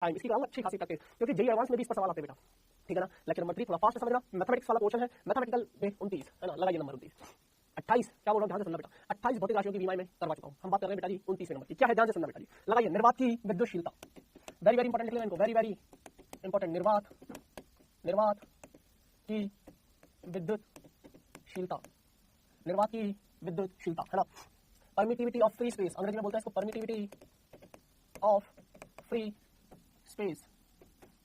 Time. इसकी कराऊंगा अच्छी खासी प्रैक्टिस, क्योंकि जेईई एडवांस में भी इस पर सवाल आते हैं बेटा, ठीक है ना। लेक्चर नंबर 3 थोड़ा फास्ट समझना, मैथमेटिक्स वाला क्वेश्चन है, मैथमेटिकल में 29 है ना, लगाइए नंबर 29। 28 क्या बोल रहा हूँ, ध्यान से सुनना बेटा। 28 भौतिक राशियों की बीमारी में करवा चुका हूँ, हम बात कर रहे हैं बेटा जी 29वें नंबर की। क्या है, ध्यान से सुनना बेटा जी, लगाइए। निर्वात की विद्युतशीलता, वेरी वेरी इंपॉर्टेंट, लिख लेना इनको, वेरी वेरी इंपॉर्टेंट। निर्वात की विद्युतशीलता, निर्वात की विद्युतशीलता है ना। परमिटिविटी ऑफ फ्री स्पेस, अंग्रेजी में बोलते हैं इसको परमिटिविटी ऑफ फ्री स्पेस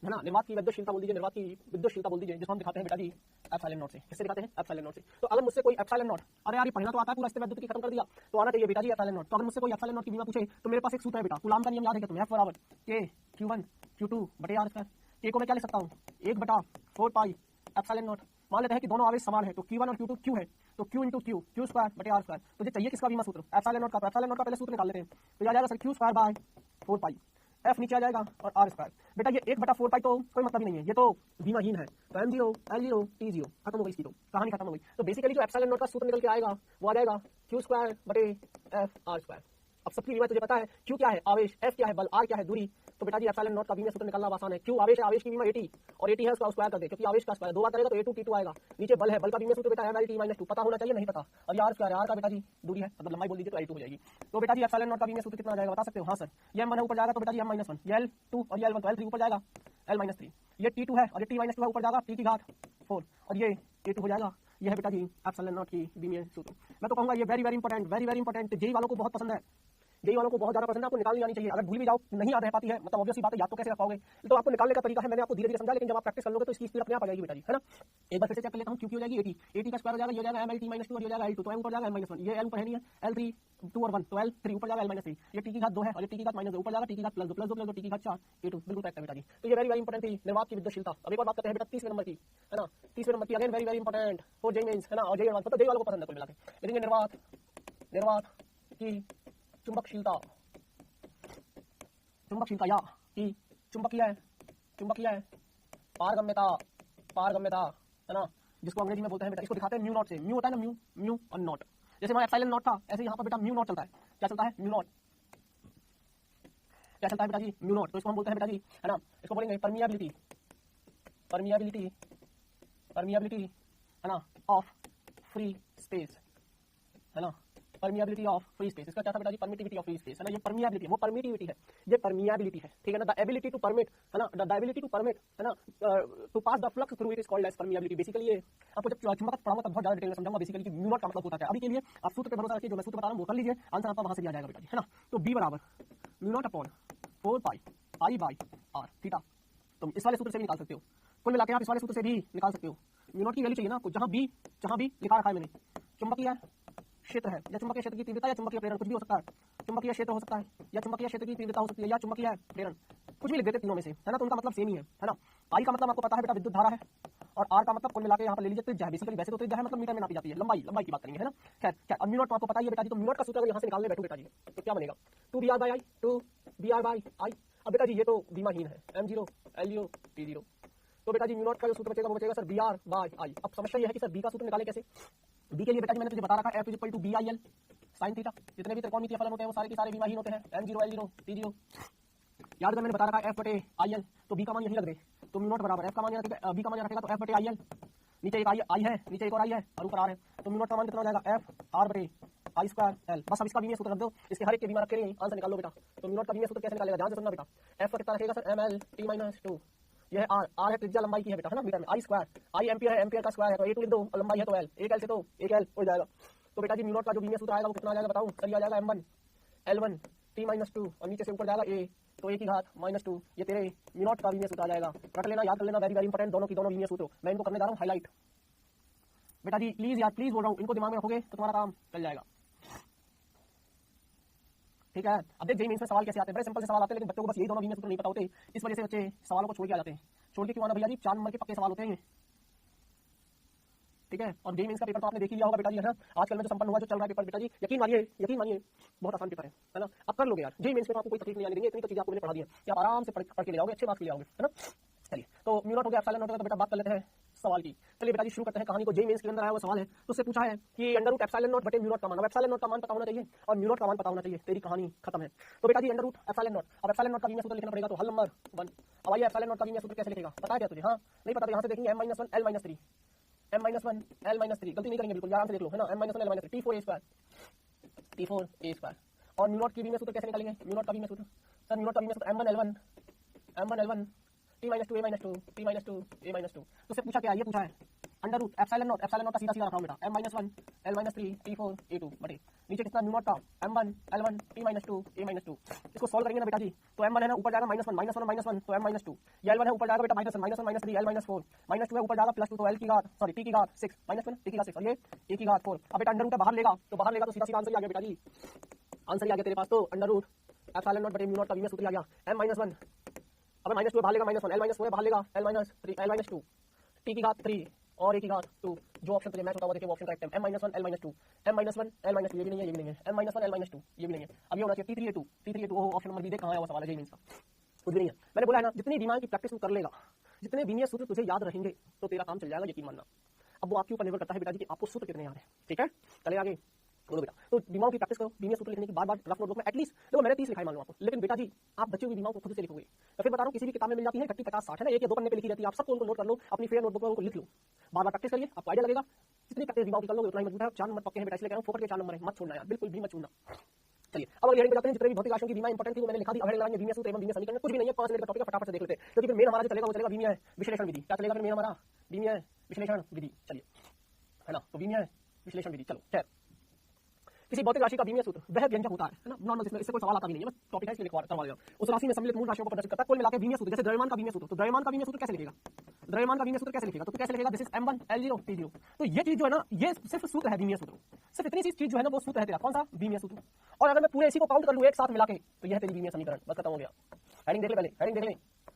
है ना। निर्वात की विद्युतशीलता बोल दीजिए, निर्वात की विद्युतशीलता बोल दीजिए, जिसको हम दिखाते हैं बेटा जी एप्सिलॉन नॉट से। किससे दिखाते हैं, एप्सिलॉन नॉट से। तो अगर मुझसे कोई एप्सिलॉन नॉट, अरे यार ये पढ़ना तो आता है पूरा, इससे विद्युत की खत्म कर दिया तो आना चाहिए बेटा जी एप्सिलॉन नॉट। तो अगर मुझसे कोई एप्सिलॉन नॉट की बीमा पूछे तो मेरे पास एक सूत्र है बेटा, कूलाम का नियम याद है क्या तुम्हें, F बराबर K Q1 Q2 बटे R स्क्वायर। K को मैं क्या लिख सकता हूँ, 1/4 पाई एप्सिलॉन नॉट। मान लेते हैं कि दोनों आवेश समान है, तो Q1 और Q2 Q है, तो Q इंटू Q स्क्वायर बटे R स्क्वायर। तो ये चाहिए किसका बीमा सूत्र, एप्सिलॉन नॉट का। तो एप्सिलॉन नॉट का पहले सूत्र निकाल लेते हैं, तो आ जाएगा sir Q square by 4 pi, F नीचे आ जाएगा और R स्क्वायर। बेटा ये 1/4 पाई तो कोई मतलब ही नहीं है, ये तो बीमाहीन है। तो M0 L0 T0 खत्म हो गई, इसकी तो कहानी खत्म हो गई। तो बेसिकली जो एप्सिलॉन नॉट का सूत्र निकल के आएगा वो आ जाएगा Q स्क्वायर बटे F R स्क्वायर। अब सबकी बीमा तुझे पता है, Q क्या है आवेश, F क्या है बल, R क्या है दूरी। तो बेटा जी एप्सिलॉन नॉट का बीमा सूत्र निकालना आसान है। Q आवेश है, आवेश की बीमा 80 और 80 है उसका स्क्वायर कर दे, क्योंकि आवेश का स्क्वायर 2 बार करेगा तो A2 T2 आएगा। नीचे बल है, बल का बीमा सूत्र बेटा MLT-2 पता होना चाहिए, नहीं पता। और ये R स्क्वायर, R का बेटा जी दूरी है, मतलब लंबाई बोल दीजिए तो L2 हो जाएगी। तो बेटा जी एप्सिलॉन नॉट का बीमा सूत्र कितना आ जाएगा बता सकते हो, हाँ सर ये M1 ऊपर जाएगा तो बेटा जी M-1, ये L2 और ये L1 तो L3 ऊपर जाएगा L-3, ये T2 है और ये T-2 है ऊपर जाएगा T की घात 4 और ये A2 हो जाएगा। ये है बेटा जी एप्सिलॉन नॉट की बीमा सूत्र। मैं तो कहूंगा ये very very important, very very important. JEE वालों को बहुत पसंद है, जेईई वालों को बहुत ज्यादा पसंद है, आपको निकालनी आनी चाहिए। अगर भूल भी जाओ, नहीं याद रह पाती है, मतलब ऑब्वियस बात है, याद तो कैसे रख पाओगे। तो आपको निकालने का तरीका है, मैंने आपको धीरे धीरे समझा, लेकिन जब आप प्रैक्टिस कर लोगे तो इसकी स्पीड अपने आप आ जाएगी बेटा जी, है ना। एक बार फिर से चेक कर लेता हूं, क्योंकि हो जाएगी 80 का स्क्वायर हो जाएगा, ये हो जाएगा MLT-2 और ये हो जाएगा L2, तो M ऊपर जाएगा M-1, ये L ऊपर है नहीं है, L3 2 और 1 तो L3 ऊपर जाएगा L-3, ये T की घात 2 है और ये T की घात -2 ऊपर जाएगा T की घात +2 +2 T की घात 4 A2, बिल्कुल करेक्ट है बेटा जी। तो ये वेरी वेरी इंपॉर्टेंट थी निर्वात की विद्युतशीलता। अब एक और बात करते हैं बेटा 30वें नंबर की, है ना। 30वें नंबर की again very very important for JEE Mains, है ना। और जेईई एडवांस तो जेईई वालों को पसंद है कुल मिला के। लेकिन निर्वात की चुंबकशीलता, चुंबकशीलता या की चुंबकीय पारगम्यता है ना, जिसको अंग्रेजी में बोलते हैं बेटा, इसको दिखाते हैं म्यू नॉट से। म्यू होता है ना, म्यू और नॉट। जैसे वहां एप्सिलॉन नॉट था, ऐसे यहाँ पर बेटा म्यू नॉट चलता है। क्या चलता है, म्यू नॉट। क्या चलता है बेटा जी, म्यू नॉट। तो इसको हम बोलते हैं बेटा जी, है ना, इसको बोलेंगे परमियाबिलिटी है ना ऑफ फ्री स्पेस, है ना, परमियाबिलिटी ऑफ फ्री स्पेस। इसका क्या था बेटा जी, परमिटिविटी ऑफ फ्री स्पेस, है ना। ये परमियाबिलिटी, वो परमिटिविटी है, ये परमियाबिलिटी है, ठीक है ना। द एबिलिटी टू परमिट, है ना, द एबिलिटी टू परमिट, है ना, to pass the flux through it is called as permeability. Basically ये आपको जब चुंबकत्व पढ़ाऊंगा तब बहुत ज्यादा डिटेल में समझाऊंगा बेसिकली कि म्यू नॉट का मतलब होता है। अभी के लिए आप सूत्र पे भरोसा रखिए, जो मैं सूत्र बता रहा हूं वो कर लीजिए, आंसर आपका वहां से भी आ जाएगा बेटा जी, है ना। तो B बराबर mu naught upon 4 pi I by R theta. तुम इस वाले सूत्र से भी निकाल सकते हो, कुल मिलाकर आप इस वाले सूत्र से भी निकाल सकते हो। म्यू नॉट की वैल्यू चाहिए ना, जहां B लिखा रखा है मैंने, चुंबकीय क्षेत्र है या चुंबकीय क्षेत्र की तीव्रता या चुंबकीय प्रेरण, कुछ भी हो सकता है। चुंबकीय क्षेत्र हो सकता है या चुंबकीय क्षेत्र की तीव्रता हो सकती है या चुंबकीय प्रेरण, कुछ भी लिख देते तीनों में से, है ना। तो उनका मतलब सेम ही है ना। I का मतलब आपको पता है बेटा विद्युत धारा है, और R का मतलब कुल मिलाकर यहाँ पर ले लीजिए त्रिज्या है। बेसिकली वैसे तो त्रिज्या है, मतलब मीटर में नापी जाती है, लंबाई की बात करेंगे, है ना। खैर क्या म्यू नॉट आपको पता ही है बेटा जी। तो म्यू नॉट का सूत्र अगर यहाँ से निकालने बैठो बेटा जी तो क्या बनेगा, 2BR बाई I। अब बेटा जी ये तो बीमाहीन है, M0 L0 T0। तो बेटा जी म्यू नॉट का जो सूत्र बचेगा वो बचेगा सर BR बाई I। अब समस्या ये है कि सर B का सूत्र निकाले कैसे। B के लिए बेटा जी मैंने तुझे बता रखा है F equal to BIL sine theta. जितने भी त्रिकोणमितीय फलन होते हैं वो सारे के सारे बीमाहीन होते हैं, M0 L0 T0। याद कर मैंने बता रखा है F बटे IL, तो B का मान यही रख दे। तो म्यू नॉट बराबर F का मान यहाँ रखेगा, B का मान यहाँ रखेगा तो F बटे IL, नीचे एक I है, नीचे एक और I है और ऊपर R है। तो म्यू नॉट का मान कितना हो जाएगा, F R बटे I स्क्वायर L। बस अब इसका बीमा सूत्र रख दो, इसके हर एक के बीमा रख के आंसर निकाल लो बेटा। तो म्यू नॉट का बीमा सूत्र कैसे निकालेगा, ध्यान से सुनना बेटा। F का कितना रखेगा सर MLT-2, यह है R है त्रिज्या लंबाई की है बेटा, है ना, मीटर में। I स्क्वायर, I एम्पियर है, एम्पियर का स्क्वायर है, तो A2 लिख दो, लंबाई है तो L, एक L से तो एक L हो जाएगा। तो बेटा जी म्यू नॉट का जो बीमा सूत्र आएगा वो कितना आ जाएगा बताऊं, सर ये आ जाएगा M1 L1 T-2 और नीचे से ऊपर जाएगा A, तो A की घात -2, ये तेरे म्यू नॉट का बीमा सूत्र आ जाएगा। रट लेना, याद कर लेना, वेरी वेरी इंपॉर्टेंट दोनों की दोनों बीमा सूत्र। मैं इनको करने जा रहा हूँ हाईलाइट बेटा जी, प्लीज यार प्लीज बोल रहा हूँ, इनको दिमाग में रखोगे तो तुम्हारा काम चल जाएगा, ठीक है। अब देख जेईई मेंस में सवाल कैसे आते हैं, बड़े सिंपल से सवाल आते हैं, लेकिन बच्चों को बस यही दोनों बीमा सूत्र नहीं पता होते, इस वजह से बच्चे सवालों को छोड़ के आ जाते हैं। छोड़ के क्यों आना भैया जी, 4 नंबर के पक्के सवाल होते हैं, ठीक है। और जेईई मेंस का पेपर तो आपने देख ही लिया होगा बेटा जी, है ना। आजकल में जो संपन्न हुआ, जो चल रहा है पेपर बेटा जी, यकीन मानिए बहुत आसान पेपर है ना। अब कर लोगे यार, जेईई मेंस में आपको कोई तकलीफ नहीं आने देंगे, इतनी तो चीजें आपको मैंने पढ़ा दी है कि आप आराम से पढ़ के ले जाओगे, अच्छे मार्क्स के ले आओगे, है ना। चलिए तो म्यू नॉट हो गया, एप्सिलॉन नॉट हो गया, तो बेटा बात कर लेते हैं सवाल की। चलिए बेटा जी शुरू करते हैं कहानी को। जेईई मेंस के अंदर आया हुआ सवाल है, तो उससे पूछा है कि अंडर रूट एप्सिलॉन नॉट बटे म्यू नॉट का मान। अब एप्सिलॉन नॉट का मान पता होना चाहिए और म्यू नॉट का मान पता होना चाहिए, तेरी कहानी खत्म है। तो बेटा जी अंडर रूट एप्सिलॉन नॉट, अब एप्सिलॉन नॉट का बीमिया सूत्र लिखना पड़ेगा, तो हल नंबर 1। अब आइए एप्सिलॉन नॉट का बीमिया सूत्र कैसे लिखेगा, पता है क्या तुझे? हाँ नहीं पता तो यहाँ से देखेंगे m-1 l-3, m-1 l-3, गलती नहीं करेंगे बिल्कुल, आराम से देख लो है ना, m-1 l-3 t4a² और म्यू नॉट की बीमिया सूत्र कैसे निकालेंगे? म्यू नॉट का बीमिया सूत्र सर, म्यू नॉट का बीमिया सूत्र m1 l1 t-2 a-2 t-2 a-2। तो उससे पूछा क्या, ये पूछा है अंडर रूट एप्सिलॉन नॉट का सीधा सीधा रखा हूं बेटा, m-1 l-3 t4 a2 बटे नीचे कितना म्यू नॉट का m1 l1 t-2 a-2। इसको सॉल्व करेंगे ना बेटा जी, तो m1 है ना ऊपर जाएगा -1 तो m-2, ये l1 है ऊपर जाएगा बेटा -1 -3 l-4 -2 है ऊपर जाएगा +2 तो l की घात t की घात 6 -1 t की घात 6 और ये a की घात 4। अब बेटा अंडर रूट बाहर लेगा तो सीधा सीधा आंसर ही आ गया बेटा जी, आंसर ही आ गया तेरे पास। तो अंडर रूट एप्सिलॉन नॉट बटे म्यू नॉट का बीमिया सूत्र आ गया m-1, अब -2 बाहर लेगा -1 l-4 बाहर लेगा l-3 l-2 t की घात 3 और a की घात 2, जो ऑप्शन तुझे मैच होता हुआ देखिए वो ऑप्शन करेक्ट है। m-1 l-2 m-1 l-2 ये भी नहीं है, ये भी नहीं है, m-1 l-2 ये भी नहीं है। अब ये होना चाहिए t3a2 वो ऑप्शन नंबर बी। देख कहां है वो सवाल है जेईई मेंस का, कुछ भी नहीं है। मैंने बोला है ना जितनी बीमारी की प्रैक्टिस तू कर लेगा, जितने बीमिया सूत्र तुझे याद रहेंगे तो तेरा काम चल जाएगा, यकीन मानना। अब वो आपके ऊपर निर्भर करता है बेटा जी कि आपको सूत्र कितने याद है, ठीक है। चले आगे बोलो बेटा, तो बीमाओं की प्रैक्टिस करो, बीमिया सूत्र लिखने की बार-बार रफ नोटबुक में एटलीस्ट देखो मैंने 30 लिखा है मान लो आपको, लेकिन बेटा जी आप बच्चों की बीमाओं को खुद से लिखोगे। तो फिर बता रहा हूं किसी भी किताब में मिल जाती है 50-60 है ना, 1 या 2 पन्ने पे लिखी रहती है, आप सबको उनको नोट कर लो, अपनी फेयर नोटबुक में उनको लिख लो, बार-बार प्रैक्टिस करिए, आपको आइडिया लगेगा। जितनी प्रैक्टिस बीमाओं की कर लोगे उतना ही मजबूत है। 4 नंबर पक्के हैं बेटा, इसलिए कह रहा हूं फोकट के 4 नंबर है, मत छोड़ना यार, बिल्कुल भी मत छोड़ना। चलिए अब अगली हेडिंग पे जाते हैं, जितने भी भौतिक राशियों की बीमा इंपॉर्टेंट थी वो मैंने लिखा दी। अब हेडिंग लगाएंगे बीमिया सूत्र एवं बीमिया समीकरण, कुछ भी नहीं है, 5 मिनट का टॉपिक है, फटाफट से देख लेते हैं, क्योंकि फिर मेन हमारा जो चलेगा वो चलेगा बीमिया विश्लेषण विधि। क्या चलेगा फिर मेन हमारा? बीमिया विश्लेषण विधि। चलिए है ना, तो बीमिया विश्लेषण विधि। चलो खैर, किसी भौतिक राशि का बीमिया सूत्र वह व्यंजक होता है ना, नॉर्मल, इसमें इससे कोई सवाल आता भी नहीं है, बस टॉपिक है इसलिए करवा देगा। उस राशि में सम्मिलित मूल राशियों को प्रदर्शित करता है। कुल मिलाकर बीमिया सूत्र, जैसे द्रव्यमान का बीमिया सूत्र, तो द्रव्यमान का बीमिया सूत्र कैसे लिखेगा? द्रव्यमान का बीमिया सूत्र कैसे लिखेगा? तो कैसे लिखेगा? This is m1 l0 t0। तो ये चीज जो है ना, ये सिर्फ सूत्र है बीमिया सूत्र, सिर्फ इतनी सी चीज जो है ना वो सूत्र है तेरा, कौन सा? बीमिया सूत्र। और अगर मैं पूरे इसी को काउंट कर लूं एक साथ मिला के, तो यह तेरी बीमिया समीकरण, बस खत्म हो गया। हेडिंग देख ले पहले, हेडिंग देख ले।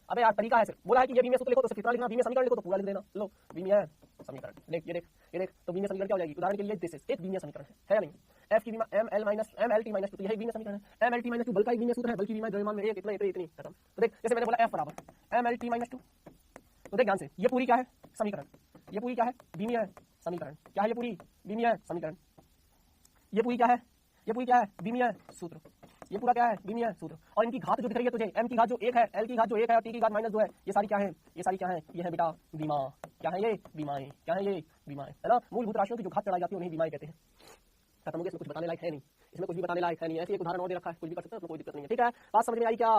अबे यार तरीका है सिर्फ, बोला है कि ये बीमिया सूत्र लिखो तो सिर्फ कितना लिखना, बीमिया समीकरण लिखो तो पूरा लिख देना। लो बीमिया समीकरण, देख ये देख ये देख, तो बीमिया समीकरण क्या हो जाएगी? उदाहरण के लिए दिस इज एक बीमिया समीकरण है या नहीं? f की बीमा mlt-2, तो यही बीमिया समीकरण है। mlt-2 बल का एक बीमिया सूत्र है, बल की बीमा द्रव्यमान में एक, इतना इतनी खत्म। तो देख जैसे मैंने बोला f बराबर mlt-2, तो देख ध्यान से, ये पूरी क्या है? समीकरण। ये पूरी क्या है? बीमिया समीकरण। क्या है ये पूरी? बीमिया समीकरण। ये पूरी क्या है? ये पूरी क्या है? बीमिया सूत्र। ये पूरा क्या है? बीमिया सूत्र। और इनकी घात जो दिख रही है तुझे, m की घात जो 1 है, l की घात जो 1 है और t की घात -2 है, ये सारी क्या है? ये सारी क्या है? ये है बेटा बीमा। क्या है ये? बीमाएं। क्या है ये? बीमाएं, है ना। मूलभूत राशियों की जो घात चढ़ाई जाती है उन्हें बीमाएं कहते हैं। खत्म हो गया, इसमें कुछ बताने लायक है नहीं, इसमें कुछ भी बताने लायक है नहीं। ऐसे एक उदाहरण और दे रखा है, कुछ भी कर सकते हैं, कोई दिक्कत नहीं है, ठीक है। बात समझ में आई क्या?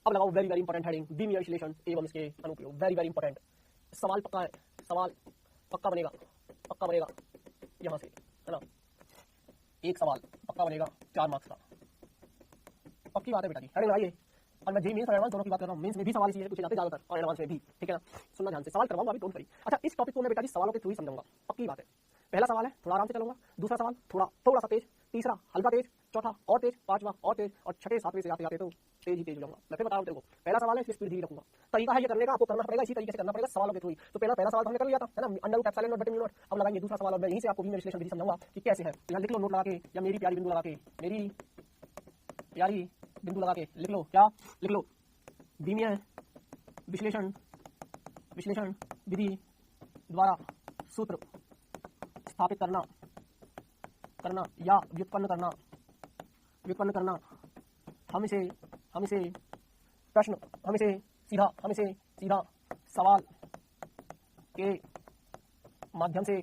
अब लगाओ वेरी वेरी इंपॉर्टेंट हेडिंग, बीमिया विश्लेषण एवं इसके अनुप्रयोग। वेरी वेरी इंपॉर्टेंट सवाल, पक्का है, सवाल पक्का बनेगा, पक्का बनेगा यहाँ से, है ना। एक सवाल पक्का बनेगा 4 मार्क्स का, पक्की बात है बेटा जी। हेडिंग लगाइए। और मैं जेईई मेंस और एडवांस दोनों की बात कर रहा हूँ, मेंस में भी सवाल इसी पूछे जाते हैं ज्यादातर और एडवांस में भी, ठीक है ना। सुनना ध्यान से, सवाल करवाऊंगा अभी, डोंट वरी। अच्छा, इस टॉपिक को मैं बेटा जी सवालों के थ्रू ही समझाऊंगा, पक्की बात है। पहला सवाल है थोड़ा आराम से चलूंगा, दूसरा सवाल थोड़ा सा तेज, तीसरा हल्का तेज, चौथा और तेज, पांचवा और तेज, और छठे सातवें से आते तो तेज ही तेज हो जाऊंगा। मैं फिर बता रहा हूं तेरे को, पहला सवाल है इसलिए स्पीड धीरे रखूंगा। तरीका है ये करने का, आपको करना पड़ेगा इसी तरीके से करना पड़ेगा, सवालों के थ्रू ही। तो पहला सवाल हमने कर लिया था, है ना, अंडर रूट एप्सिलॉन नॉट बटे म्यू नॉट। अब लगाएंगे दूसरा सवाल और मैं यहीं से आपको बीमिया विश्लेषण विधि समझाऊंगा कि कैसे है। तो यहाँ लिख लो नोट लगा के, या मेरी प्यारी बिंदु लगा के, मेरी प्यारी बिंदु लगा के लिख लो, क्या लिख लो? बीमिया विश्लेषण विधि द्वारा सूत्र स्थापित करना या व्युत्पन्न करना हम इसे प्रश्न, हम इसे सीधा सवाल के माध्यम से